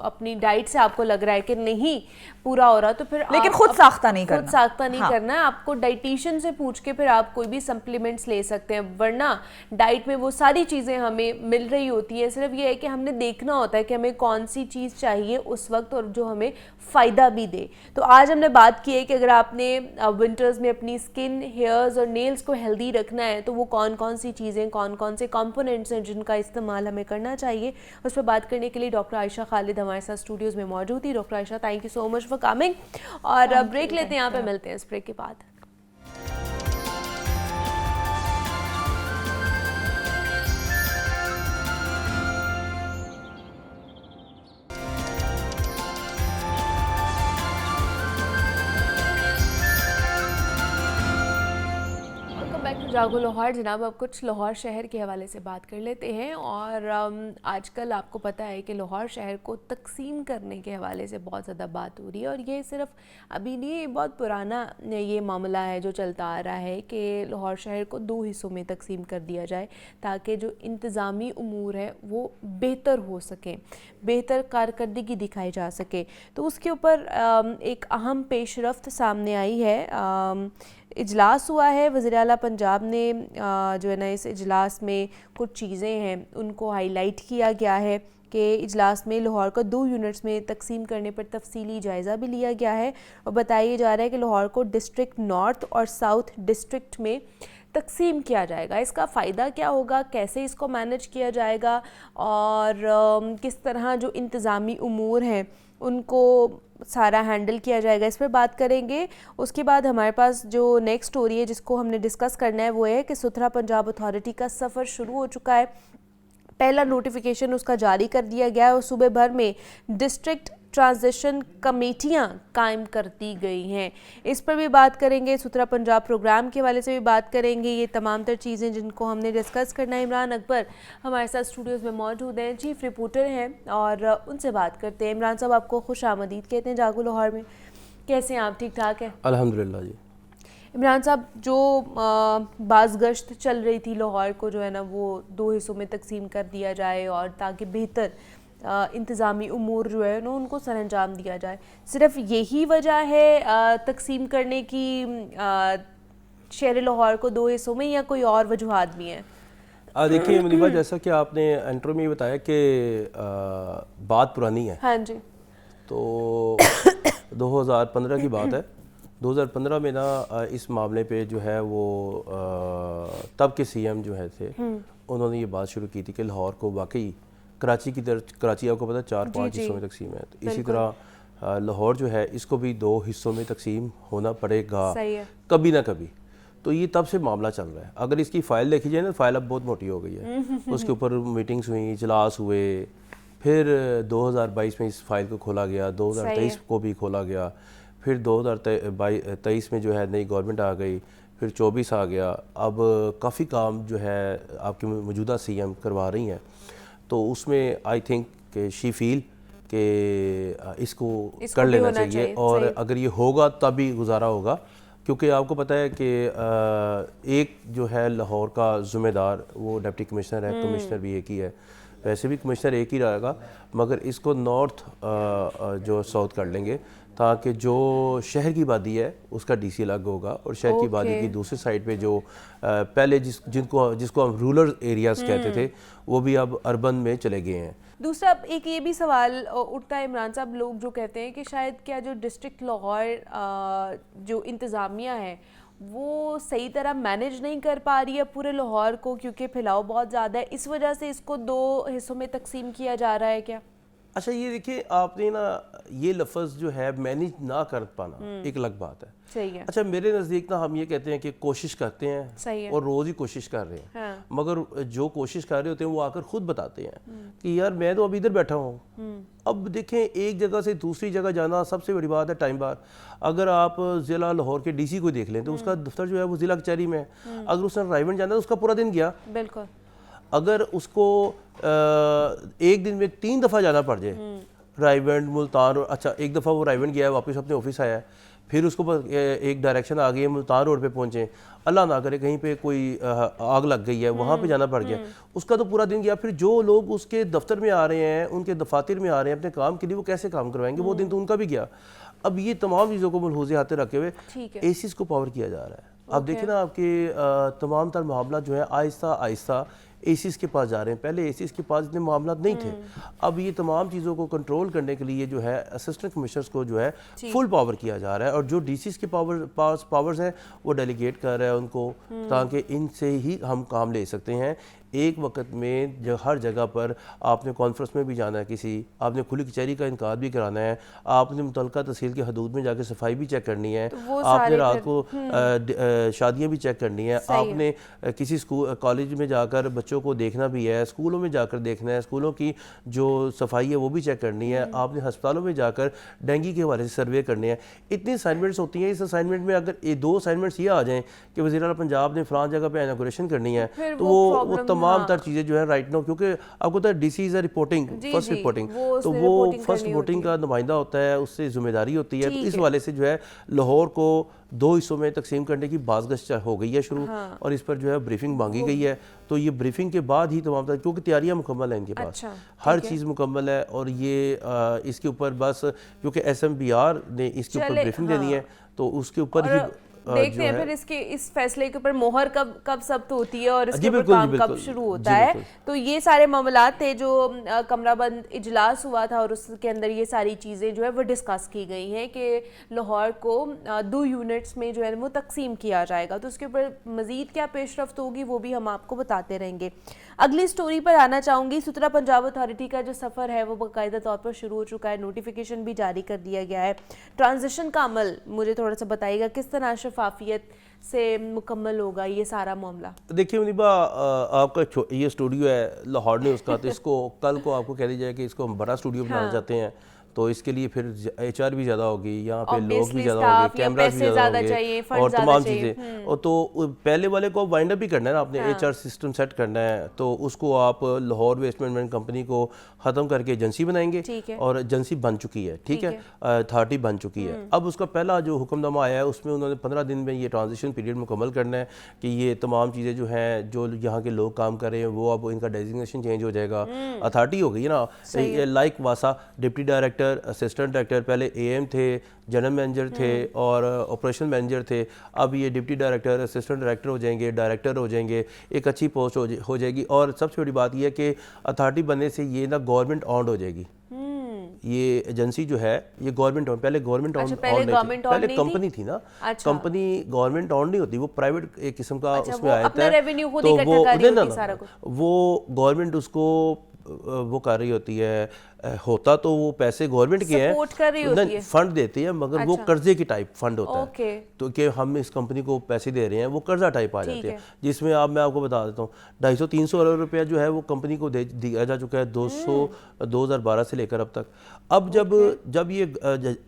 [SPEAKER 1] अपनी डाइट से आपको लग रहा है कि नहीं पूरा हो रहा तो फिर
[SPEAKER 3] लेकिन खुद साख्ता नहीं
[SPEAKER 1] करना है, आपको डाइटिशियन से पूछ के फिर आप कोई भी सप्लीमेंट्स ले सकते हैं, वरना डाइट में वो सारी चीज़ें हमें मिल रही होती है, सिर्फ ये है कि हमने देखना होता है कि हमें कौन सी चीज़ चाहिए उस वक्त और जो हमें फ़ायदा भी दे। तो आज हमने बात की है कि अगर आपने विंटर्स में अपनी स्किन, हेयर्स और नेल्स को हेल्दी रखना है तो वो कौन कौन सी चीज़ें, कौन कौन से कंपोनेंट्स हैं जिनका इस्तेमाल हमें करना चाहिए, उस पर बात करने के लिए डॉक्टर आयशा खालिद हमारे साथ स्टूडियोज़ में मौजूद थी। Doctor Ayesha, thank you so much for coming. और ब्रेक लेते हैं, यहाँ पे मिलते हैं इस ब्रेक के बाद। जागो लाहौर। जनाब, अब कुछ लाहौर शहर के हवाले से बात कर लेते हैं। और आजकल आपको पता है कि लाहौर शहर को तकसीम करने के हवाले से बहुत ज़्यादा बात हो रही है, और ये सिर्फ अभी नहीं, बहुत पुराना ये मामला है जो चलता आ रहा है कि लाहौर शहर को 2 हिस्सों में तकसीम कर दिया जाए ताकि जो इंतज़ामी उमूर है वो बेहतर हो सकें, बेहतर कारकर्दगी दिखाई जा सके। तो उसके ऊपर एक अहम पेशरफ्त सामने आई है। इजलास हुआ है, वज़ीर आला पंजाब ने जो है ना इस इजलास में कुछ चीज़ें हैं उनको हाईलाइट किया गया है कि इजलास में लाहौर को 2 यूनिट्स में तकसीम करने पर तफसीली जायज़ा भी लिया गया है, और बताया जा रहा है कि लाहौर को डिस्ट्रिक्ट नॉर्थ और साउथ डिस्ट्रिक्ट में तकसीम किया जाएगा। इसका फ़ायदा क्या होगा, कैसे इसको मैनेज किया जाएगा, और किस तरह जो इंतज़ामी उमूर हैं उनको सारा हैंडल किया जाएगा, इस पर बात करेंगे। उसके बाद हमारे पास जो नेक्स्ट स्टोरी है जिसको हमने डिस्कस करना है वो है कि सुथरा पंजाब अथॉरिटी का सफ़र शुरू हो चुका है। पहला नोटिफिकेशन उसका जारी कर दिया गया है और सूबे भर में डिस्ट्रिक्ट ट्रांजिशन कमेटियां कायम कर दी गई हैं। इस पर भी बात करेंगे, सुथरा पंजाब प्रोग्राम के हवाले से भी बात करेंगे। ये तमाम तर चीज़ें जिनको हमने डिस्कस करना है। इमरान अकबर हमारे साथ स्टूडियोज़ में मौजूद हैं, चीफ रिपोर्टर हैं, और उनसे बात करते हैं। इमरान साहब, आपको खुश आमदीद कहते हैं जागो लाहौर में। कैसे हैं आप? ठीक ठाक है?
[SPEAKER 4] अल्हम्दुलिल्लाह जी।
[SPEAKER 1] इमरान साहब, जो बाज़ गश्त चल रही थी लाहौर को जो है ना वो 2 हिस्सों में तकसीम कर दिया जाए और ताकि बेहतर इंतज़ामी उमूर जो है ना उनको सरअंजाम दिया जाए, सिर्फ यही वजह है तकसीम करने की शहर लाहौर को 2 हिस्सों में, या कोई और वजूहात भी हैं?
[SPEAKER 4] देखिए मुनीबा, जैसा कि आपने इंट्रो में बताया कि बात पुरानी है।
[SPEAKER 1] हाँ जी।
[SPEAKER 4] तो 2015 की बात है। 2015 में ना इस मामले पे जो है वो तब के सीएम जो है थे उन्होंने ये बात शुरू की थी कि लाहौर को वाकई कराची की तरह, कराची आपको पता है 4-5 हिस्सों में तकसीम है, तो इसी तरह लाहौर जो है इसको भी 2 हिस्सों में तकसीम होना पड़ेगा कभी ना कभी। तो ये तब से मामला चल रहा है। अगर इसकी फ़ाइल देखी जाए ना, फ़ाइल अब बहुत मोटी हो गई है। उसके ऊपर मीटिंग्स हुई, इजलास हुए, फिर 2022 में इस फाइल को खोला गया, 2023 को भी खोला गया, फिर 2023 में जो है नई गवर्नमेंट आ गई, फिर 24 आ गया। अब काफ़ी काम जो है आपकी मौजूदा सीएम करवा रही हैं, तो उसमें आई थिंक कि शी फील कि इसको कर लेना चाहिए, और अगर ये होगा तभी गुजारा होगा। क्योंकि आपको पता है कि एक जो है लाहौर का ज़िम्मेदार वो डिप्टी कमिश्नर है, कमिश्नर भी एक ही है, वैसे भी कमिश्नर एक ही रहेगा, मगर इसको नॉर्थ जो साउथ कर लेंगे ताकि जो शहर की वादी है उसका डीसी अलग होगा, और शहर की वादी की दूसरी साइड पे जो पहले जिसको हम रूरल एरियाज़ कहते थे वो भी अब अर्बन में चले गए हैं।
[SPEAKER 1] दूसरा एक ये भी सवाल उठता है इमरान साहब, लोग जो कहते हैं कि शायद क्या जो डिस्ट्रिक्ट लाहौर जो इंतज़ामिया है वो सही तरह मैनेज नहीं कर पा रही है पूरे लाहौर को, क्योंकि फैलाव बहुत ज़्यादा है, इस वजह से इसको 2 हिस्सों में तकसीम किया जा रहा है क्या?
[SPEAKER 4] अच्छा, ये देखिए, आपने ना ये लफ्ज़ जो है मैनेज ना कर पाना एक अलग बात है।
[SPEAKER 1] सही है।
[SPEAKER 4] अच्छा, मेरे नज़दीक ना हम ये कहते हैं कि कोशिश करते हैं,
[SPEAKER 1] सही है,
[SPEAKER 4] और रोज़ ही कोशिश कर रहे हैं।
[SPEAKER 1] हाँ।
[SPEAKER 4] मगर जो कोशिश कर रहे होते हैं वो आकर खुद बताते हैं कि यार मैं तो अब इधर बैठा हूँ। अब देखें, एक जगह से दूसरी जगह जाना सबसे बड़ी बात है टाइम बार। अगर आप ज़िला लाहौर के डीसी को देख लें तो उसका दफ्तर जो है वो ज़िला कचहरी में है। अगर उसने रायवंड जाना है तो उसका पूरा दिन गया।
[SPEAKER 1] बिल्कुल।
[SPEAKER 4] अगर उसको एक दिन में 3 दफ़ा जाना पड़ जाए रायवंड, मुल्तान रोड। अच्छा, एक दफ़ा वो रायवंड गया है, वापस अपने ऑफिस आया है, फिर उसको एक डायरेक्शन आ गई है, मुल्तान रोड पे पहुंचे, अल्लाह ना करे कहीं पे कोई आग लग गई है, वहाँ पे जाना पड़ गया, उसका तो पूरा दिन गया। फिर जो लोग उसके दफ्तर में आ रहे हैं, उनके दफातर में आ रहे हैं अपने काम के लिए, वो कैसे काम करवाएंगे? वो दिन तो उनका भी गया। अब ये तमाम चीज़ों को मलहूज़े हाथे रखे हुए एसीज़ को पावर किया जा रहा है। आप देखिए ना, आपके तमाम तर मामला जो है आहिस्ता आहिस्ता एसीज़ के पास जा रहे हैं। पहले एसीज़ के पास इतने मामला नहीं थे। अब ये तमाम चीज़ों को कंट्रोल करने के लिए जो है असिस्टेंट कमिश्नर्स को जो है फुल पावर किया जा रहा है, और जो डीसीज़ के पावर्स हैं वो डेलीगेट कर रहा है उनको, ताकि इनसे ही हम काम ले सकते हैं। एक वक्त में जो हर जगह पर आपने कॉन्फ्रेंस में भी जाना है, किसी आपने खुली कचहरी का इनकार भी कराना है, आपने मुतल्लिका तहसील की हदूद में जाकर सफाई भी चेक करनी है,
[SPEAKER 1] तो
[SPEAKER 4] आपने रात को शादियां भी चेक करनी है, आपने किसी स्कूल कॉलेज में जाकर बच्चों को देखना भी है, स्कूलों में जाकर देखना है, स्कूलों की जो सफाई है वो भी चेक करनी है, आपने अस्पतालों में जाकर डेंगू के हवाले से सर्वे करने हैं। इतनी असाइनमेंट्स होती हैं। इस असाइनमेंट में अगर ये 2 असाइनमेंट ये आ जाएँ कि वज़ीर आला पंजाब ने फ़लाँ जगह पर इनॉग्रेशन करनी है, तो वो तमाम तर चीज़ें जो है राइट नो, क्योंकि आपको पता है DC is reporting, first reporting, तो वो फर्स्ट रिपोर्टिंग का नुमाइंदा होता है, उससे जिम्मेदारी होती है। तो इस वाले से जो है लाहौर को 2 हिस्सों में तकसीम करने की बाज़गश्त हो गई है शुरू, और इस पर जो है ब्रीफिंग मांगी गई है। तो ये ब्रीफिंग के बाद ही तमाम, क्योंकि तैयारियां मुकम्मल हैं इनके पास, हर चीज़ मुकम्मल है, और ये इसके ऊपर बस क्योंकि SMBR ने इसके ऊपर ब्रीफिंग देनी है, तो उसके ऊपर ही
[SPEAKER 1] देखते हैं फिर इसके इस फैसले के ऊपर मोहर कब सब्त होती है और इसके ऊपर काम कब शुरू होता है। तो ये सारे मामलात थे जो कमराबंद इजलास हुआ था, और उसके अंदर ये सारी चीज़ें जो है वो डिस्कस की गई हैं कि लाहौर को 2 यूनिट्स में जो है वो तकसीम किया जाएगा। तो उसके ऊपर मज़ीद क्या पेशरफ्त होगी वो भी हम आपको बताते रहेंगे। अगली स्टोरी पर आना चाहूँगी। सुतरा पंजाब अथॉरिटी का जो सफ़र है वो बाकायदा तौर पर शुरू हो चुका है, नोटिफिकेशन भी जारी कर दिया गया है। ट्रांजिशन का अमल मुझे थोड़ा सा बताइएगा, किस तरह शफाफियत से मुकम्मल होगा ये सारा मामला?
[SPEAKER 4] देखिए मुनीबा, आपका ये स्टूडियो है लाहौर ने उसका, तो इसको कल को आपको कह दी जाए कि इसको हम बड़ा स्टूडियो बनाना चाहते हैं, तो इसके लिए फिर HR भी ज़्यादा होगी, यहाँ पे लोग भी ज़्यादा होंगे, कैमरास भी ज़्यादा होंगे, और तमाम चीज़ें। और तो पहले वाले को वाइंड अप भी करना है ना, आपने HR सिस्टम सेट करना है, तो उसको आप लाहौर वेस्ट मैनेजमेंट कंपनी को ख़त्म करके एजेंसी बनाएंगे, और एजेंसी बन चुकी है, ठीक है, अथॉरिटी बन चुकी है। अब उसका पहला जो हुक्मनामा आया है उसमें उन्होंने 15 दिन में ये ट्रांजिशन पीरियड मुकम्मल करना है कि ये तमाम चीज़ें जो हैं, जो यहाँ के लोग काम कर रहे हैं, वो अब इनका डेजिग्नेशन चेंज हो जाएगा, अथॉरिटी हो गई ना, लाइक वासा डिप्टी डायरेक्टर, असिस्टेंट डायरेक्टर, पहले AM थे, जनरल मैनेजर थे और ऑपरेशन मैनेजर थे, अब ये डिप्टी डायरेक्टर, असिस्टेंट डायरेक्टर हो जाएंगे, डायरेक्टर हो जाएंगे, एक अच्छी पोस्ट हो जाएगी। और सबसे बड़ी बात यह है कि अथॉरिटी बनने से ये ना गवर्नमेंट ऑन्ड हो जाएगी। ये एजेंसी जो है ये गवर्नमेंट ऑन, पहले गवर्नमेंट ऑन पहले कंपनी थी ना, कंपनी गवर्नमेंट ऑन नहीं होती, वो प्राइवेट एक किस्म का उसमें आया था, तो वो गवर्नमेंट उसको वो कर रही होती है, होता तो वो पैसे गवर्नमेंट के हैं, फंड देती है, मगर वो कर्जे की टाइप फंड होता है, तो कि हम इस कंपनी को पैसे दे रहे हैं, वो कर्जा टाइप आ जाते हैं, जिसमें मैं आपको बता देता हूँ 250-300 अरब रुपया जो है वो कंपनी को दिया जा चुका है 2012 से लेकर अब तक। अब जब ये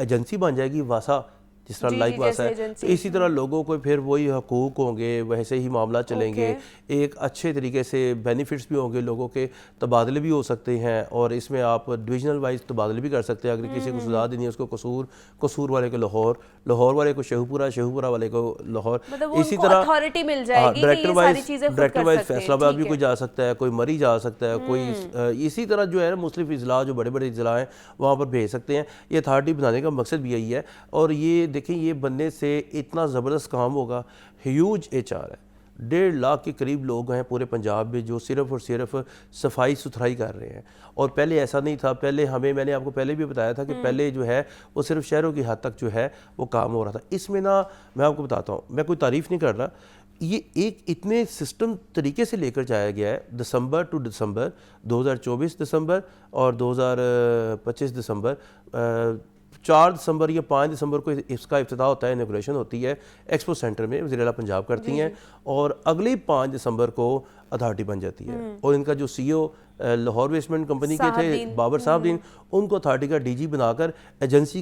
[SPEAKER 4] एजेंसी बन जाएगी वासा, जिस तरह लाइक वासा है, तो इसी तरह लोगों को फिर वही हकूक होंगे, वैसे ही मामला चलेंगे, एक अच्छे तरीके से बेनिफिट्स भी होंगे, लोगों के तबादले भी हो सकते हैं, और इसमें आप डिविजनल वाइज तबादले भी कर सकते हैं। अगर किसी को सजा देनी है उसको कसूर वाले को लाहौर, लाहौर वाले को शेहूपुरा वाले को लाहौर, इसी तरह अथॉरिटी मिल जाएगी, डायरेक्टर वाइज फैसलाबाद भी कोई जा सकता है, कोई मरी जा सकता है, कोई इसी तरह जो है मुख्तलिफ इजला जो बड़े बड़े इजला हैं वहाँ पर भेज सकते हैं। ये अथॉरिटी बनाने का मकसद भी यही है, और ये देखें ये बनने से इतना ज़बरदस्त काम होगा, ह्यूज HR है, 1.5 लाख के करीब लोग हैं पूरे पंजाब में जो सिर्फ और सिर्फ सफाई सुथराई कर रहे हैं, और पहले ऐसा नहीं था। पहले मैंने आपको पहले भी बताया था कि पहले जो है वो सिर्फ शहरों की हद तक जो है वो काम हो रहा था। इसमें ना मैं आपको बताता हूँ, मैं कोई तारीफ़ नहीं कर रहा, ये एक इतने सिस्टम तरीके से लेकर जाया गया है, दिसंबर टू दिसंबर 2024 दिसंबर और 2025 दिसंबर, 4 दिसंबर या 5 दिसंबर को इसका इफ्तिताह होता है, इनॉग्रेशन होती है एक्सपो सेंटर में, वज़ीर आला पंजाब करती हैं, और अगले 5 दिसंबर को अथॉरिटी बन जाती है। और इनका जो CEO लाहौर वेस्टमेंट कंपनी के थे बाबर साहब, उनको अथॉरिटी का DG बनाकर एजेंसी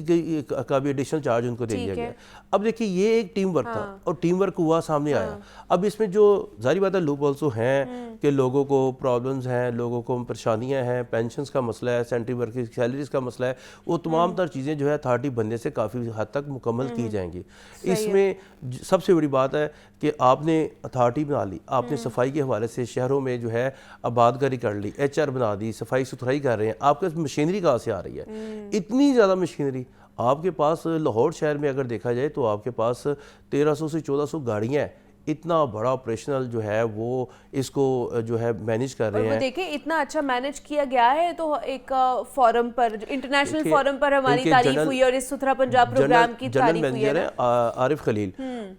[SPEAKER 4] का भी एडिशनल चार्ज उनको दे दिया गया। अब देखिए ये एक टीम वर्क था और टीम वर्क हुआ, सामने आया। अब इसमें जो जारी बात है लूप ऑल्सो हैं कि लोगों को प्रॉब्लम्स हैं, लोगों को परेशानियां हैं, पेंशन्स का मसला है, सेंट्री वर्कर्स की सैलरीज का मसला है, वो तमाम तर चीज़ें जो है अथॉरिटी बनने से काफ़ी हद तक मुकम्मल की जाएंगी। इसमें सबसे बड़ी बात है कि आपने अथॉरिटी बना ली, आपने सफाई के हवाले से शहरों में जो है आबादकारी कर ली, HR बना दी, सफाई सुथराई कर रहे हैं, आपके पास मशीनरी कहाँ से आ रही है? इतनी ज़्यादा मशीनरी आपके पास। लाहौर शहर में अगर देखा जाए तो आपके पास 1300 से 1400 गाड़ियाँ हैं। इतना बड़ा ऑपरेशनल जो है वो इसको जो है मैनेज कर रहे हैं।
[SPEAKER 1] देखिए इतना अच्छा मैनेज किया गया है। तो एक फोरम पर, इंटरनेशनल फोरम पर हमारी तारीफ हुई और इस सुथरा पंजाब प्रोग्राम की तारीफ हुई है।
[SPEAKER 4] आरिफ खलील,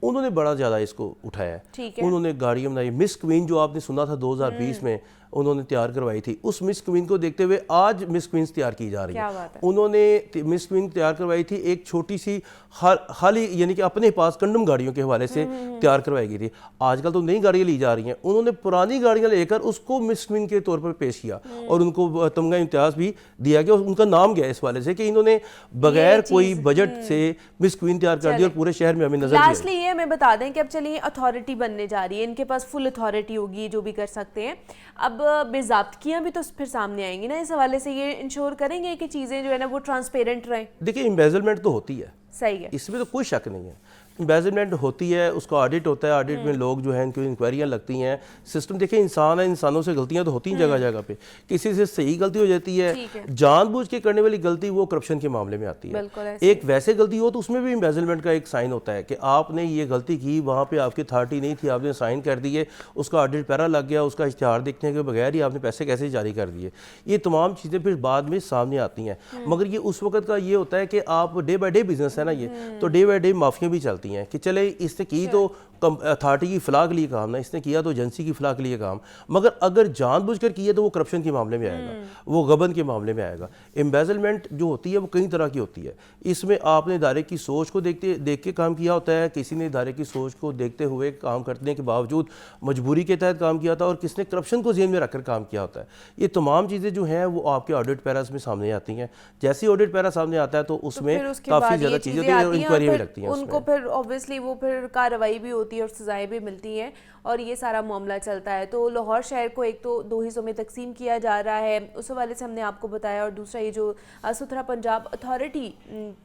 [SPEAKER 4] उन्होंने बड़ा ज्यादा इसको उठाया है। उन्होंने गाड़ियां बनाई। मिस क्वीन जो आपने सुना था 2020 में उन्होंने तैयार करवाई थी, उस मिस क्वीन को देखते हुए आज मिस क्वींस तैयार की जा रही है। उन्होंने मिस क्वीन तैयार करवाई थी एक छोटी सी हाली, यानी कि अपने पास कंडम गाड़ियों के हवाले से तैयार करवाई गई थी। आजकल तो नई गाड़ियां ली जा रही हैं, उन्होंने पुरानी गाड़ियां लेकर उसको मिस क्वीन के तौर पर पेश किया और उनको तमगा इम्तियाज भी दिया गया और उनका नाम गया इस वाले से कि इन्होंने बगैर कोई बजट से मिस क्वीन तैयार कर दी और पूरे शहर में हमें नजर आई।
[SPEAKER 1] लास्टली ये हमें बता दें कि अब चलिए अथॉरिटी बनने जा रही है, इनके पास फुल अथॉरिटी होगी, जो भी कर सकते हैं। अब बेज़ाब्तियां भी तो फिर सामने आएंगी ना, इस हवाले से ये इंश्योर करेंगे कि चीज़ें जो है ना वो ट्रांसपेरेंट रहें।
[SPEAKER 4] देखिए एम्बेजलमेंट तो होती है,
[SPEAKER 1] सही है,
[SPEAKER 4] इसमें तो कोई शक नहीं है। एम्बेजलमेंट होती है, उसका ऑडिट होता है, ऑडिट में लोग जो है इनकी इंक्वायरियाँ लगती हैं। सिस्टम देखिए इंसान है, इंसानों से गलतियां तो होती हैं जगह जगह पे, किसी से सही गलती हो जाती है, जानबूझ के करने वाली गलती वो करप्शन के मामले में आती है। एक वैसे गलती हो तो उसमें भी एम्बेजलमेंट का एक साइन होता है कि आपने ये गलती की, वहाँ पे आपकी अथॉरिटी नहीं थी, आपने साइन कर दिए, उसका ऑडिट पैरा लग गया, उसका इश्तिहार देखने के बगैर ही आपने पैसे कैसे जारी कर दिए। ये तमाम चीज़ें फिर बाद में सामने आती हैं। मगर ये उस वक्त का ये होता है कि आप डे बाई डे बिजनेस है ना ये, तो डे बाई डे माफियाँ भी चलती हैं कि चले इसने की तो अथॉरिटी की फलाह के लिए काम ना, इसने किया तो एजेंसी की फलाह के लिए काम। मगर अगर जानबूझकर किया तो वो करप्शन के मामले में आएगा, वो गबन के मामले में आएगा। एम्बेजलमेंट जो होती है वो कई तरह की होती है। इसमें आपने इदारे की सोच को देख के काम किया होता है, किसी ने इदारे की सोच को देखते हुए काम करने के बावजूद मजबूरी के तहत काम किया था, और किसने करप्शन को ज़हन में रखकर काम किया होता है। ये तमाम चीज़ें जो हैं वो आपके ऑडिट पैरास में सामने आती हैं। जैसे ही ऑडिट पैरा सामने आता है तो उसमें काफ़ी ज़्यादा चीज़ें होती हैं, इंक्वायरी भी लगती हैं,
[SPEAKER 1] उनको फिर ऑब्वियसली वो फिर कार्रवाई भी होती है और सजाएं भी मिलती हैं और ये सारा मामला चलता है। तो लाहौर शहर को एक तो 2 हिस्सों में तकसीम किया जा रहा है, उस हवाले से हमने आपको बताया, और दूसरा ये जो सुथरा पंजाब अथॉरिटी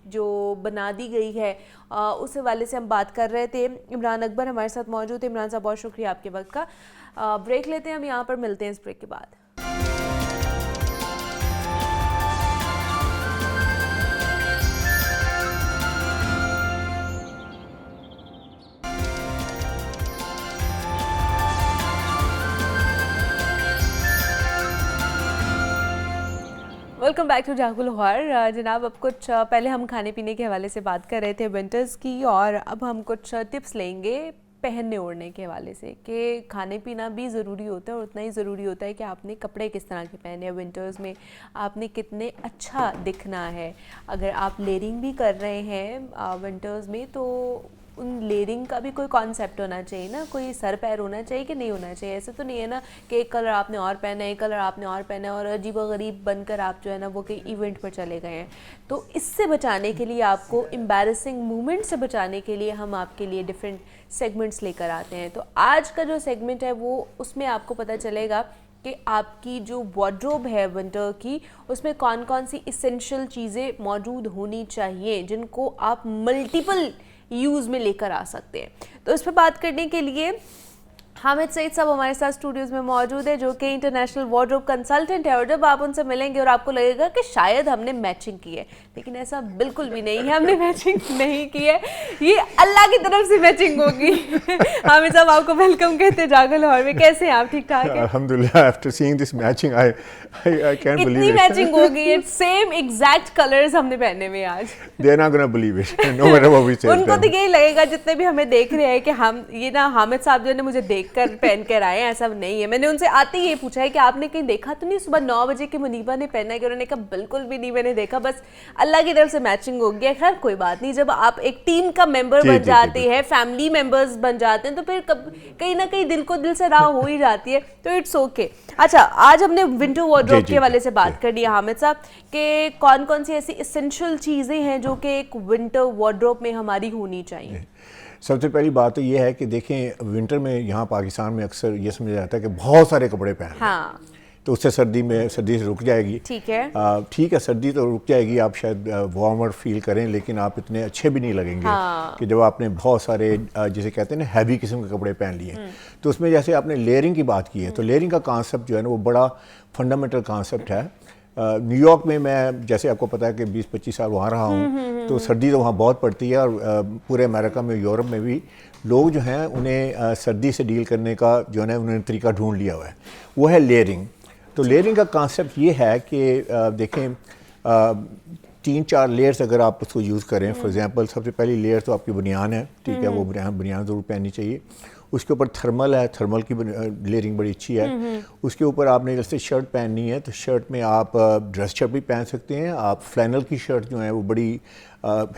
[SPEAKER 1] जो बना दी गई है उस हवाले से हम बात कर रहे थे। इमरान अकबर हमारे साथ मौजूद है। इमरान साहब बहुत शुक्रिया आपके वक्त का। ब्रेक लेते हैं, हम यहाँ पर मिलते हैं इस ब्रेक के बाद। वेलकम बैक टू जागो लाहौर। जनाब अब कुछ पहले हम खाने पीने के हवाले से बात कर रहे थे विंटर्स की, और अब हम कुछ टिप्स लेंगे पहनने ओढ़ने के हवाले से कि खाने पीना भी ज़रूरी होता है और उतना ही ज़रूरी होता है कि आपने कपड़े किस तरह के पहने हैं। विंटर्स में आपने कितने अच्छा दिखना है। अगर आप लेयरिंग भी कर रहे हैं विंटर्स में तो उन लेयरिंग का भी कोई कॉन्सेप्ट होना चाहिए ना, कोई सर पैर होना चाहिए कि नहीं होना चाहिए। ऐसा तो नहीं है ना कि एक कलर आपने और पहना है, एक कलर आपने और पहना है और अजीब व गरीब बनकर आप जो है ना वो कहीं इवेंट पर चले गए हैं। तो इससे बचाने के लिए, आपको एम्बैरेसिंग मोमेंट से बचाने के लिए हम आपके लिए डिफरेंट सेगमेंट्स लेकर आते हैं। तो आज का जो सेगमेंट है वो, उसमें आपको पता चलेगा कि आपकी जो वार्डरोब है विंटर की, उसमें कौन कौन सी इसेंशियल चीज़ें मौजूद होनी चाहिए जिनको आप मल्टीपल यूज़ में लेकर आ सकते हैं। तो इस पर बात करने के लिए हामिद सईद साहब हमारे साथ स्टूडियोज़ में मौजूद है, जो कि इंटरनेशनल वार्डरोब कंसल्टेंट है। और जब आप उनसे मिलेंगे और आपको लगेगा कि शायद हमने मैचिंग की है, लेकिन ऐसा बिल्कुल भी नहीं है, हमने मैचिंग नहीं की है, ये अल्लाह की तरफ से मैचिंग होगी। हामिद साहब आपको वेलकम कहते हैं जागो लाहौर में। कैसे हैं आप? ठीक ठाक है
[SPEAKER 5] अल्हम्दुलिल्लाह। After seeing this matching I can't believe
[SPEAKER 1] इतनी मैचिंग होगी, इट्स सेम एग्जैक्ट कलर्स हमने पहने हुए आज।
[SPEAKER 5] They are not gonna believe it no matter what we say.
[SPEAKER 1] उनको तो यही लगेगा जितने भी हमें देख रहे हैं कि हम ये ना हामिद साहब जो ने मुझे देख देखकर पहन कर आए, ऐसा नहीं है। मैंने उनसे आते ही ये पूछा है कि आपने कहीं देखा तो नहीं सुबह 9 बजे कि मुनीबा ने पहना है, कि उन्होंने कहा बिल्कुल भी नहीं मैंने देखा, बस अल्लाह की तरफ से मैचिंग हो गया। खैर कोई बात नहीं, जब आप एक टीम का मेंबर बन जाते हैं, फैमिली मेंबर्स बन जाते हैं, तो फिर कहीं ना कहीं दिल को दिल से राह हो ही जाती है, तो इट्स ओके। अच्छा, आज हमने विंटर वार्डरोब के हवाले से बात कर ली हामिद साहब कि कौन कौन सी ऐसी एसेंशियल चीज़ें हैं जो कि एक विंटर वार्डरोब में हमारी होनी चाहिए।
[SPEAKER 5] सबसे पहली बात तो ये है कि देखें, विंटर में यहाँ पाकिस्तान में अक्सर ये समझा जाता है कि बहुत सारे कपड़े पहन,
[SPEAKER 1] हाँ,
[SPEAKER 5] तो उससे सर्दी से रुक जाएगी।
[SPEAKER 1] ठीक है,
[SPEAKER 5] ठीक है, सर्दी तो रुक जाएगी, आप शायद वार्मर फील करें, लेकिन आप इतने अच्छे भी नहीं लगेंगे। हाँ। कि जब आपने बहुत सारे जिसे कहते हैं ना हैवी किस्म के कपड़े पहन लिए। तो उसमें जैसे आपने लेयरिंग की बात की है, तो लेयरिंग का कॉन्सेप्ट जो है ना वो बड़ा फंडामेंटल कॉन्सेप्ट है। न्यूयॉर्क में मैं, जैसे आपको पता है कि 20-25 साल वहाँ रहा हूँ, तो सर्दी तो वहाँ बहुत पड़ती है, और पूरे अमेरिका में, यूरोप में भी लोग जो हैं उन्हें सर्दी से डील करने का जो है ना उन्होंने तरीका ढूंढ लिया हुआ है, वो है लेयरिंग। तो लेयरिंग का कॉन्सेप्ट ये है कि देखें 3-4 लेयर्स अगर आप उसको यूज़ करें, फॉर एग्जांपल सबसे पहली लेयर तो आपकी बनियान है, ठीक है, वो बनियान ज़रूर पहननी चाहिए। उसके ऊपर थर्मल है, थर्मल की लेयरिंग बड़ी अच्छी है। उसके ऊपर आपने जैसे शर्ट पहननी है तो शर्ट में आप ड्रेस शर्ट भी पहन सकते हैं। आप फ्लैनल की शर्ट जो है वो बड़ी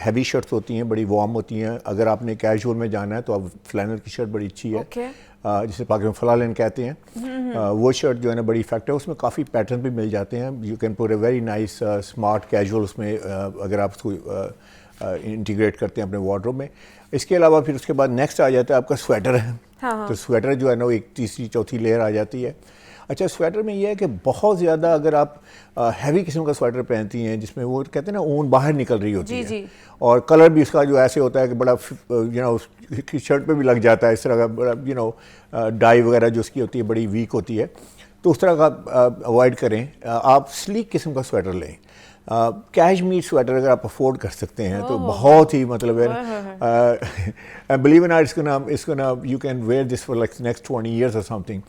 [SPEAKER 5] हैवी शर्ट्स होती हैं, बड़ी वार्म होती हैं। अगर आपने कैजुअल में जाना है तो आप फ्लैनल की शर्ट बड़ी अच्छी है, जिसे पाकिस्तान में फलालन कहते हैं। वो शर्ट जो है ना बड़ी इफेक्टिव है, उसमें काफ़ी पैटर्न भी मिल जाते हैं। You can put a very nice smart casual उसमें, अगर आप उसको इंटीग्रेट करते हैं अपने वार्डरोब में। इसके अलावा फिर उसके बाद नेक्स्ट आ जाता है आपका स्वेटर है। हाँ। तो स्वेटर जो है ना वो एक तीसरी चौथी लेयर आ जाती है। अच्छा, स्वेटर में ये है कि बहुत ज़्यादा अगर आप हैवी किस्म का स्वेटर पहनती हैं जिसमें वो कहते हैं ना ऊन बाहर निकल रही होती है, जी। और कलर भी उसका जो ऐसे होता है कि बड़ा शर्ट पे भी लग जाता है, इस तरह का बड़ा डाई वगैरह जो उसकी होती है बड़ी वीक होती है, तो उस तरह का अवॉइड करें। आप स्लीक किस्म का स्वेटर लें। कैशमीर स्वेटर अगर आप अफोर्ड कर सकते हैं तो बहुत ही मतलब है, बिलीव इन इसको ना you can wear this for like next 20 years और समथिंग।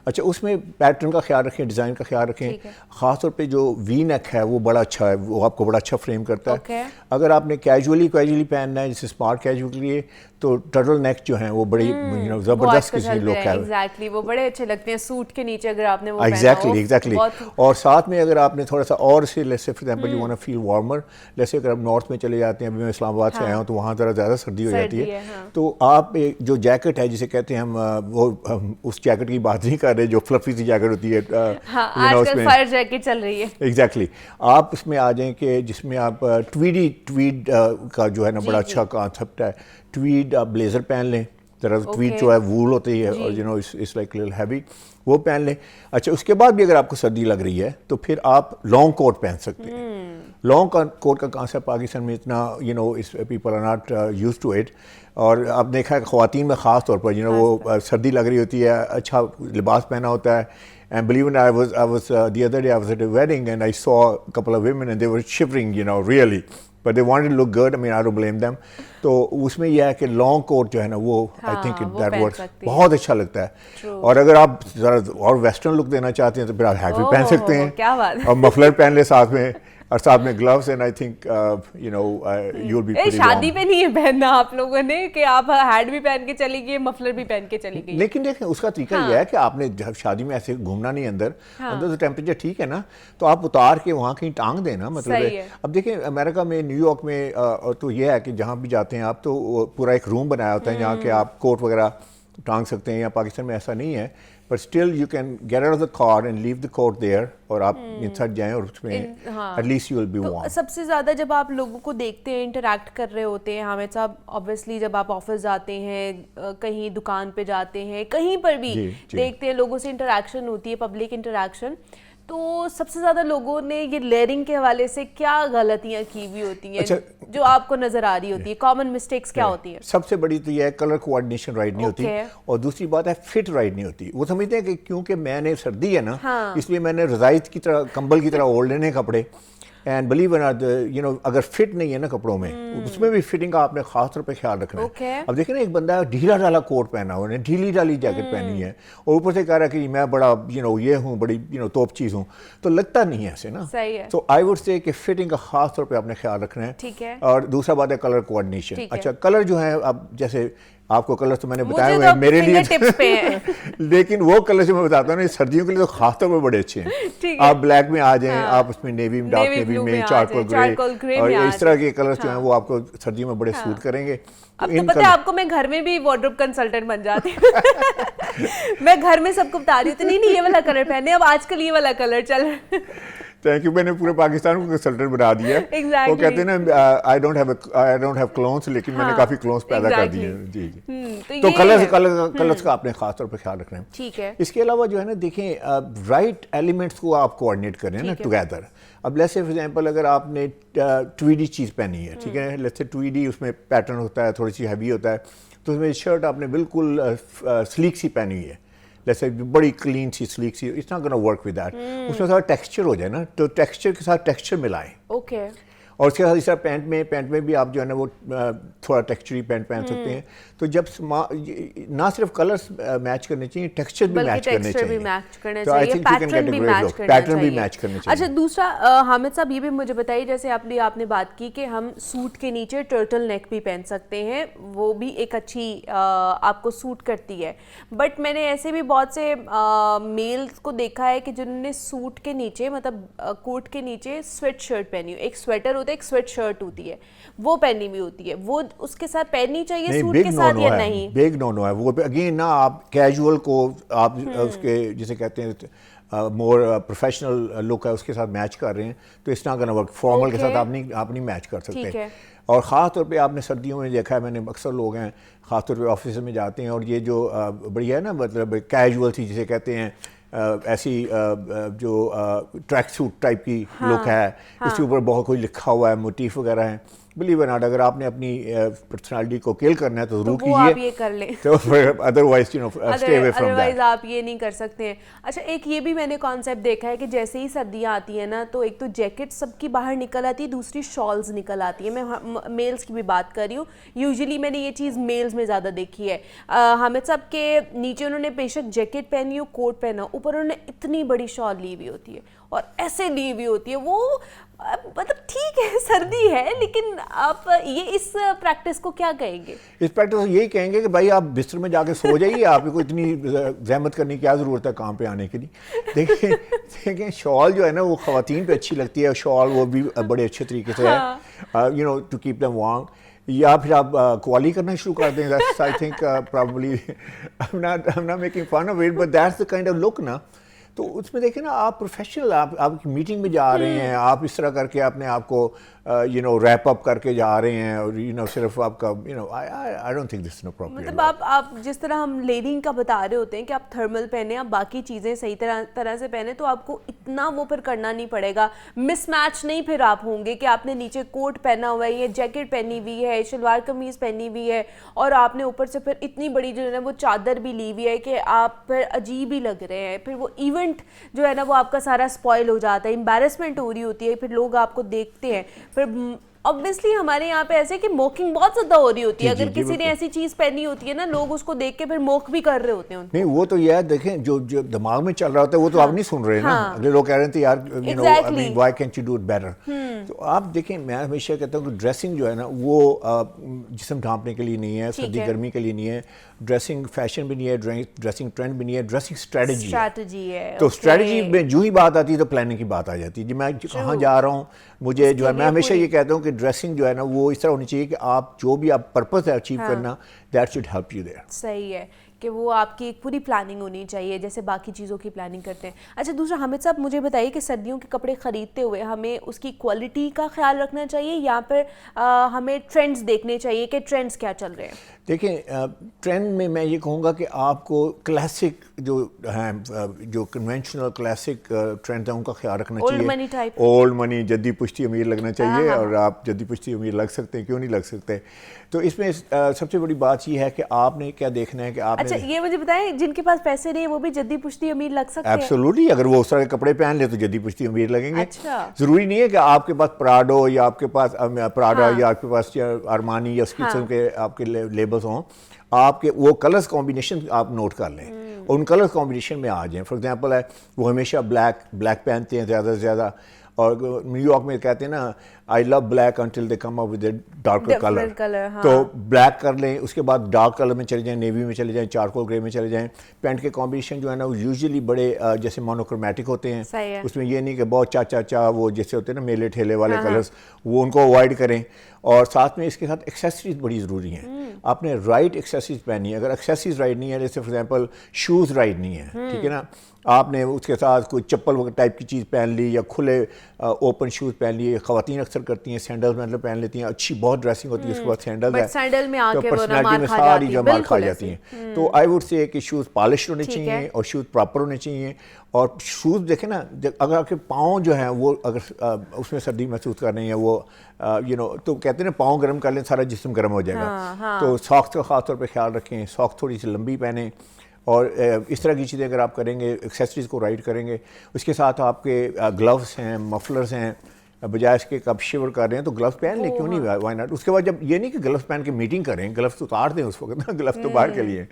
[SPEAKER 5] अच्छा, उसमें पैटर्न का ख्याल रखें, डिज़ाइन का ख्याल रखें। ख़ास तौर पे जो वी नेक है वो बड़ा अच्छा है, वो आपको बड़ा अच्छा फ्रेम करता है। अगर आपने कैजुअली पहनना है, जैसे स्मार्ट कैजुअल के लिए, तो टर्टल नेक जो हैं वो बड़ी ज़बरदस्त किस्म के लोग हैं।
[SPEAKER 1] एग्जैक्टली, वो बड़े अच्छे लगते हैं सूट के नीचे अगर आपने वो
[SPEAKER 5] एग्जैक्टली। और साथ में अगर आपने थोड़ा सा और से, let's say for example you want to feel warmer, जैसे अगर आप नॉर्थ में चले जाते हैं, अभी मैं इस्लामाबाद से आया हूँ तो वहाँ ज़रा ज़्यादा सर्दी हो जाती है, तो आप एक जो जैकेट है जिसे कहते हैं हम उस जैकेट की बात नहीं कर रहे जो फ्लफी सी जैकेट होती है,
[SPEAKER 1] आजकल फायर जैकेट चल रही है।
[SPEAKER 5] एग्जैक्टली, आप उसमें आ जाएं कि जिसमें आप ट्वीड का जो है ना बड़ा अच्छा कॉन्सेप्ट है। ट्वीड आप ब्लेजर पहन लें, जरा ट्वीड जो है वूल होती है और इट्स लाइक लिटिल हैवी, वो पहन लें। अच्छा, उसके बाद भी अगर आपको सर्दी लग रही है तो फिर आप लॉन्ग कोट पहन सकते हैं। लॉन्ग कोट का कॉन्सेप्ट पाकिस्तान में इतना people are not used to it, और आप देखा है ख़वातीन में ख़ास तौर पर वो सर्दी लग रही होती है, अच्छा लिबास पहना होता है। And believe it or not, I was the other day I was at a wedding and I saw a couple of women and they were shivering, really, but they wanted to look good. I mean, I don't blame them. तो उसमें यह है कि लॉन्ग कोट जो है ना वो आई थिंक दैट वर्क्स, बहुत अच्छा लगता है। और अगर आप ज़रा और वेस्टर्न लुक देना चाहते हैं तो फिर आप हैट भी पहन सकते हैं,
[SPEAKER 1] क्या बात,
[SPEAKER 5] और मफलर पहन ले साथ में, और साथ में gloves, and I think you will be pretty warm.
[SPEAKER 1] शादी पे नहीं है पहनना आप लोगों ने कि आप हैट भी पहन के चली गई, मफलर भी पहन के चली गई,
[SPEAKER 5] लेकिन देखें उसका तरीका यह है कि आपने जब शादी में ऐसे घूमना नहीं, अंदर तो टेम्परेचर ठीक है ना, तो आप उतार के वहाँ कहीं टांग देना, मतलब है। अब देखें अमेरिका में, न्यूयॉर्क में तो यह है कि जहाँ भी जाते हैं आप तो पूरा एक रूम बनाया होता है जहाँ के आप कोट वगैरह टांग सकते हैं। या पाकिस्तान में ऐसा नहीं है, but still you can get out of the car and leave the coat there, और आप इंसर्ट जाएं और उसमें at least you will be warm।
[SPEAKER 1] सबसे ज़्यादा जब आप लोगों को देखते हैं, इंटरैक्ट कर रहे होते हैं हामिद साहब, ऑब्वियसली जब आप ऑफिस जाते हैं, कहीं दुकान पे जाते हैं, कहीं पर भी देखते हैं लोगों से इंटरैक्शन होती है, पब्लिक इंटरैक्शन, तो सबसे ज़्यादा लोगों ने ये लेयरिंग के हवाले से क्या गलतियाँ की हुई होती हैं? अच्छा, जो आपको नज़र आ रही होती है, कॉमन मिस्टेक्स क्या होती है?
[SPEAKER 5] सबसे बड़ी तो यह है कलर कोऑर्डिनेशन राइट नहीं होती, और दूसरी बात है फिट राइट नहीं होती। वो समझते हैं कि क्योंकि मैंने सर्दी है ना, इसलिए मैंने रज़ाई की तरह, कंबल की तरह ओढ़ लेने कपड़े, एंड बिलीव इट अगर फिट नहीं है ना कपड़ों में, उसमें भी फिटिंग का आपने खास तौर पे ख्याल रखना है। अब देखिए ना, एक बंदा ढीला ढाला कोट पहना हुआ है, ढीली ढाली जैकेट पहनी है, और ऊपर से कह रहा है कि मैं बड़ा ये हूँ, बड़ी तोप चीज़ हूँ, तो लगता नहीं है ऐसे ना।
[SPEAKER 1] सही है।
[SPEAKER 5] तो आई वुड से कि फिटिंग का खास तौर पे आपने ख्याल रखना है।
[SPEAKER 1] ठीक है।
[SPEAKER 5] और दूसरा बात है कलर कोऑर्डिनेशन। अच्छा, कलर जो है, अब जैसे आपको कलर तो मैंने बताया
[SPEAKER 1] मुझे
[SPEAKER 5] हुए
[SPEAKER 1] तो
[SPEAKER 5] हैं मेरे लिए
[SPEAKER 1] टिप्स पे है।
[SPEAKER 5] लेकिन वो कलर जो मैं बताता हूँ ना सर्दियों के लिए तो खास तौर पर बड़े अच्छे
[SPEAKER 1] ठीक
[SPEAKER 5] हैं।
[SPEAKER 1] है।
[SPEAKER 5] आप ब्लैक में आ जाएं, आप उसमें नेवी में, डार्क
[SPEAKER 1] नेवी
[SPEAKER 5] नेवी
[SPEAKER 1] ब्लू में
[SPEAKER 5] में,
[SPEAKER 1] आ
[SPEAKER 5] चारकोल
[SPEAKER 1] जाएं, चारकोल
[SPEAKER 5] ग्रे
[SPEAKER 1] ग्रे
[SPEAKER 5] और
[SPEAKER 1] में आ
[SPEAKER 5] इस तरह
[SPEAKER 1] जाएं।
[SPEAKER 5] के कलर्स जो हैं वो आपको सर्दियों में बड़े सूट करेंगे। तो
[SPEAKER 1] अब तो
[SPEAKER 5] इन
[SPEAKER 1] पता है आपको, मैं घर में भी वार्डरोब कंसल्टेंट बन जाती हूँ। मैं घर में सबको बता रही हूँ तो नहीं ये वाला कलर पहने, अब आजकल ये वाला कलर चल रहा है।
[SPEAKER 5] थैंक यू, मैंने पूरे पाकिस्तान को कंसल्टेंट बना दिया है।
[SPEAKER 1] Exactly.
[SPEAKER 5] वो कहते हैं ना आई डोंट हैव क्लोन्स, लेकिन मैंने काफी क्लोन्स पैदा कर दिए हैं। जी जी। तो
[SPEAKER 1] ये
[SPEAKER 5] कलर्स का आपने खास तौर पर ख्याल रखना है।
[SPEAKER 1] ठीक है।
[SPEAKER 5] इसके अलावा जो है ना देखें, राइट एलिमेंट्स को आप कोऑर्डिनेट करें ना टुगेदर। अब लेट्स से फॉर एग्जांपल अगर आपने ट्वीडी चीज़ पहनी है, ठीक है, लेट्स से ट्वीडी उसमें पैटर्न होता है, थोड़ी सी हैवी होता है, तो उसमें शर्ट आपने बिल्कुल स्लीक सी पहनी हुई है, जैसे बड़ी क्लीन सी स्लीक सी, it's not gonna work with that. उसमें थोड़ा टेक्सचर हो जाए ना, तो टेक्सचर के साथ टेक्सचर मिलाएं।
[SPEAKER 1] ओके।
[SPEAKER 5] और उसके साथ इस तरह पैंट में भी आप जो है ना वो थोड़ा टेक्सचरी पैंट पहन सकते हैं। तो जब ना सिर्फ कलर्स मैच करने चाहिए, टेक्सचर भी मैच करने चाहिए,
[SPEAKER 1] पैटर्न भी मैच
[SPEAKER 5] करने चाहिए।
[SPEAKER 1] अच्छा, दूसरा हामिद साहब ये भी मुझे बताइए, जैसे आपने बात की कि हम सूट के नीचे टर्टल नेक भी पहन सकते हैं, वो भी एक अच्छी आपको सूट करती है। बट मैंने ऐसे भी बहुत से मेल्स को देखा है कि जिन्होंने सूट के नीचे, मतलब कोट के नीचे स्वेट शर्ट पहनी हो, एक स्वेटर होता है, एक स्वेट शर्ट होती है, वो पहनी हुई होती है, वो उसके साथ पहननी चाहिए सूट के साथ या नहीं?
[SPEAKER 5] बिग नो नो है वो। अगेन ना, आप कैजुअल को आप उसके जिसे कहते हैं मोर प्रोफेशनल लुक है उसके साथ मैच कर रहे हैं, तो it's not gonna work. Formal के साथ आप नहीं मैच कर सकते। और ख़ास तौर पे आपने सर्दियों में देखा है, मैंने अक्सर लोग हैं ख़ास तौर पे ऑफिस में जाते हैं और ये जो बढ़िया है ना, मतलब कैजुअल सी जिसे कहते हैं, ऐसी जो ट्रैक सूट टाइप की लुक है, उसके ऊपर बहुत कुछ लिखा हुआ है, मोटिफ वगैरह है। बिलीव इट नॉट, अगर आपने अपनी पर्सनालिटी को किल करना है तो जरूर कीजिए,
[SPEAKER 1] आप ये कर लें।
[SPEAKER 5] तो otherwise stay away from that.
[SPEAKER 1] आप ये नहीं कर सकते हैं। अच्छा, एक ये भी मैंने कॉन्सेप्ट देखा है कि जैसे ही सर्दियाँ आती है ना, तो एक तो जैकेट सबकी बाहर निकल आती है, दूसरी शॉल्स निकल आती है। मैं मेल्स की भी बात कर रही हूँ, यूजुअली मैंने ये चीज़ मेल्स में ज़्यादा देखी है। हामिद साहब के नीचे उन्होंने बेशक जैकेट पहनी हो, कोट पहना, ऊपर उन्होंने इतनी बड़ी शॉल ली हुई होती है और ऐसे ली हुई होती है, वो मतलब ठीक है सर्दी है, लेकिन आप ये इस प्रैक्टिस को क्या कहेंगे?
[SPEAKER 5] इस प्रैक्टिस को यही कहेंगे कि भाई आप बिस्तर में जाके सो जाइए, आपको इतनी जहमत करने की क्या ज़रूरत है काम पे आने के लिए। देखें शॉल जो है ना वो ख़वातीन पे अच्छी लगती है, शॉल वो भी बड़े अच्छे तरीके से है, you know, to keep them warm. या फिर आप क्वाली करना शुरू कर दें, I think probably I am not making fun of it, but that's the kind of look ना। तो उसमें देखें ना, आप प्रोफेशनल, आप मीटिंग में जा रहे हैं, आप इस तरह करके अपने आप को यू नो रैप अप करके जा रहे हैं, और यू नो सिर्फ आपका you know I don't think this is appropriate.
[SPEAKER 1] मतलब आप जिस तरह हम लेयरिंग का बता रहे होते हैं कि आप थर्मल पहने, आप बाकी चीज़ें सही तरह से पहने, तो आपको इतना वो फिर करना नहीं पड़ेगा, मिसमैच नहीं फिर आप होंगे कि आपने नीचे कोट पहना हुआ है, ये जैकेट पहनी हुई है, शलवार कमीज़ पहनी हुई है, और आपने ऊपर से फिर इतनी बड़ी जो है ना वो चादर भी ली हुई है कि आप फिर अजीब ही लग रहे हैं। फिर वो इवेंट जो है ना वो आपका सारा स्पॉइल हो जाता है, एम्बैरेसमेंट हो रही होती है, फिर लोग आपको देखते हैं। फिर ऑब्वियसली हमारे यहाँ पे ऐसे कि मोकिंग बहुत ज़्यादा हो रही होती है, अगर किसी ने ऐसी चीज़ पहनी होती है ना, लोग उसको देख के फिर मोक भी कर रहे होते हैं उनको।
[SPEAKER 5] नहीं, वो तो यार देखें, जो दिमाग में चल रहा होता है वो तो आप नहीं सुन रहे ना। अगले लोग कह रहे थे यार you know I mean why cantt you do it better. तो आप देखें, मैं हमेशा कहता हूँ कि ड्रेसिंग जो है ना वो जिस्म ढांपने के लिए नहीं है, सर्दी गर्मी के लिए नहीं है, ड्रेसिंग फैशन भी नहीं है, ड्रेसिंग ट्रेंड भी नहीं है, ड्रेसिंग स्ट्रेटजी है। तो स्ट्रेटजी में जो ही बात आती है तो प्लानिंग की बात आ जाती है। जी मैं कहाँ जा रहा हूँ, मुझे जो है, मैं हमेशा ये कहता हूँ कि ड्रेसिंग जो है ना वो इस तरह होनी चाहिए कि आप जो भी आप पर्पस है अचीव करना, that should help you there.
[SPEAKER 1] सही है कि वो आपकी एक पूरी प्लानिंग होनी चाहिए, जैसे बाकी चीज़ों की प्लानिंग करते हैं। अच्छा, दूसरा हामिद साहब मुझे बताइए कि सर्दियों के कपड़े ख़रीदते हुए हमें उसकी क्वालिटी का ख्याल रखना चाहिए या फिर हमें ट्रेंड्स देखने चाहिए कि ट्रेंड्स क्या चल रहे हैं?
[SPEAKER 5] देखें, ट्रेंड में मैं ये कहूँगा कि आपको क्लासिक जो हैं, जो कन्वेंशनल क्लासिक ट्रेंड है उनका ख्याल रखना चाहिए।
[SPEAKER 1] Old money type,
[SPEAKER 5] old money, जद्दी पुश्ती अमीर लगना चाहिए। और आप जद्दी पुश्ती अमीर लग सकते हैं, क्यों नहीं लग सकते। तो इसमें सबसे बड़ी बात ये है कि आपने क्या देखना है कि आपने,
[SPEAKER 1] अच्छा ये मुझे बताएं, जिनके पास पैसे नहीं वो भी जद्दी पुश्ती अमीर लग सकते हैं?
[SPEAKER 5] एब्सोल्युटली, अगर वो उस तरह के कपड़े पहन ले तो जद्दी पुश्ती अमीर लगेंगे।
[SPEAKER 1] अच्छा।
[SPEAKER 5] जरूरी नहीं है कि आपके पास प्राडो या आपके पास प्राडा या आपके पास अरमानी या उस किस्म के आपके लेबल्स हों, आपके वो कलर्स कॉम्बिनेशन आप नोट कर लें, उन कलर्स कॉम्बिनेशन में आ जाएं। फॉर एग्जांपल है वो हमेशा ब्लैक पहनते हैं ज़्यादा से ज़्यादा, और न्यूयॉर्क में कहते हैं ना, I love black until they come up with darker colour.
[SPEAKER 1] हाँ।
[SPEAKER 5] तो ब्लैक कर लें, उसके बाद डार्क कलर में चले जाएं, नेवी में चले जाएं, चारकोल ग्रे में चले जाएं। पैंट के कॉम्बिनेशन जो है ना वो यूजुअली बड़े जैसे मोनोक्रोमैटिक होते हैं, उसमें ये नहीं कि बहुत चा वो जैसे होते हैं ना मेले ठेले वाले कलर्स, वो उनको अवॉइड करें। और साथ में इसके साथ एक्सेसरीज बड़ी ज़रूरी हैं। आपने राइट एक्सेसरीज पहनी है। अगर एक्सेसरीज राइट नहीं है, जैसे फॉर एग्जांपल शूज़ राइट नहीं है, ठीक है ना, आपने उसके साथ कोई चप्पल टाइप की चीज़ पहन ली या खुले ओपन शूज़ पहन लिए। ख़वातीन अक्सर करती हैं सैंडल्स मतलब पहन लेती हैं, अच्छी बहुत ड्रेसिंग होती है, उसके बाद सैंडल है तो पर्सनैलिटी में सारी जो मार खा जाती हैं। तो आई वुड से कि शूज़ पॉलिश होने चाहिए और शूज़ प्रॉपर होने चाहिए। और शूज़ देखें ना, अगर आपके पाँव जो हैं वो अगर उसमें सर्दी महसूस कर रहे हैं वो तो कहते हैं ना पाँव गर्म कर लें सारा जिस्म गर्म हो जाएगा। तो सॉक्स का ख़ास तौर पे ख्याल रखें, सॉक्स थोड़ी सी लंबी पहनें। और इस तरह की चीज़ें अगर आप करेंगे, एक्सेसरीज़ को राइट करेंगे, उसके साथ आपके ग्लव्स हैं, मफलर्स हैं, बजाय इसके कब शिवर कर रहे हैं तो ग्लव्स पहन लें, क्यों नहीं, वाई नॉट। उसके बाद जब ये नहीं कि ग्लव्स पहन के मीटिंग करें, ग्लव्स तो उतार दें उस वक्त ना, ग्लव्स तो बाहर के लिए।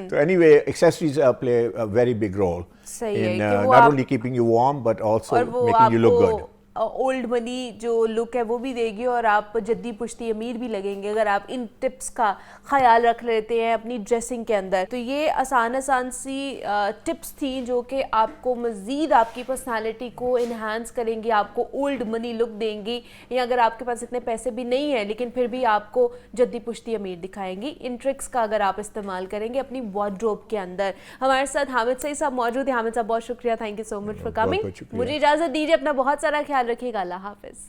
[SPEAKER 5] तो anyway accessories play a very big role in not only keeping you warm but also making you look good.
[SPEAKER 1] Old money जो लुक है वो भी देगी और आप जद्दी पुश्ती अमीर भी लगेंगे अगर आप इन टिप्स का ख्याल रख लेते हैं अपनी ड्रेसिंग के अंदर। तो ये आसान सी टिप्स थी जो कि आपको मज़ीद आपकी पर्सनालिटी को इन्हांस करेंगी, आपको ओल्ड मनी लुक देंगी, या अगर आपके पास इतने पैसे भी नहीं है लेकिन फिर भी आपको जद्दी पुश्ती अमीर दिखाएंगी। इन ट्रिक्स का अगर आप इस्तेमाल करेंगे अपनी वार्डरोब के अंदर। हमारे साथ हामिद सईद साहब मौजूद हैं। हामिद साहब बहुत शुक्रिया, thank you so much for coming. मुझे इजाज़त दीजिए, अपना बहुत सारा ख्याल रखिएगा। अल्लाह हाफिज़।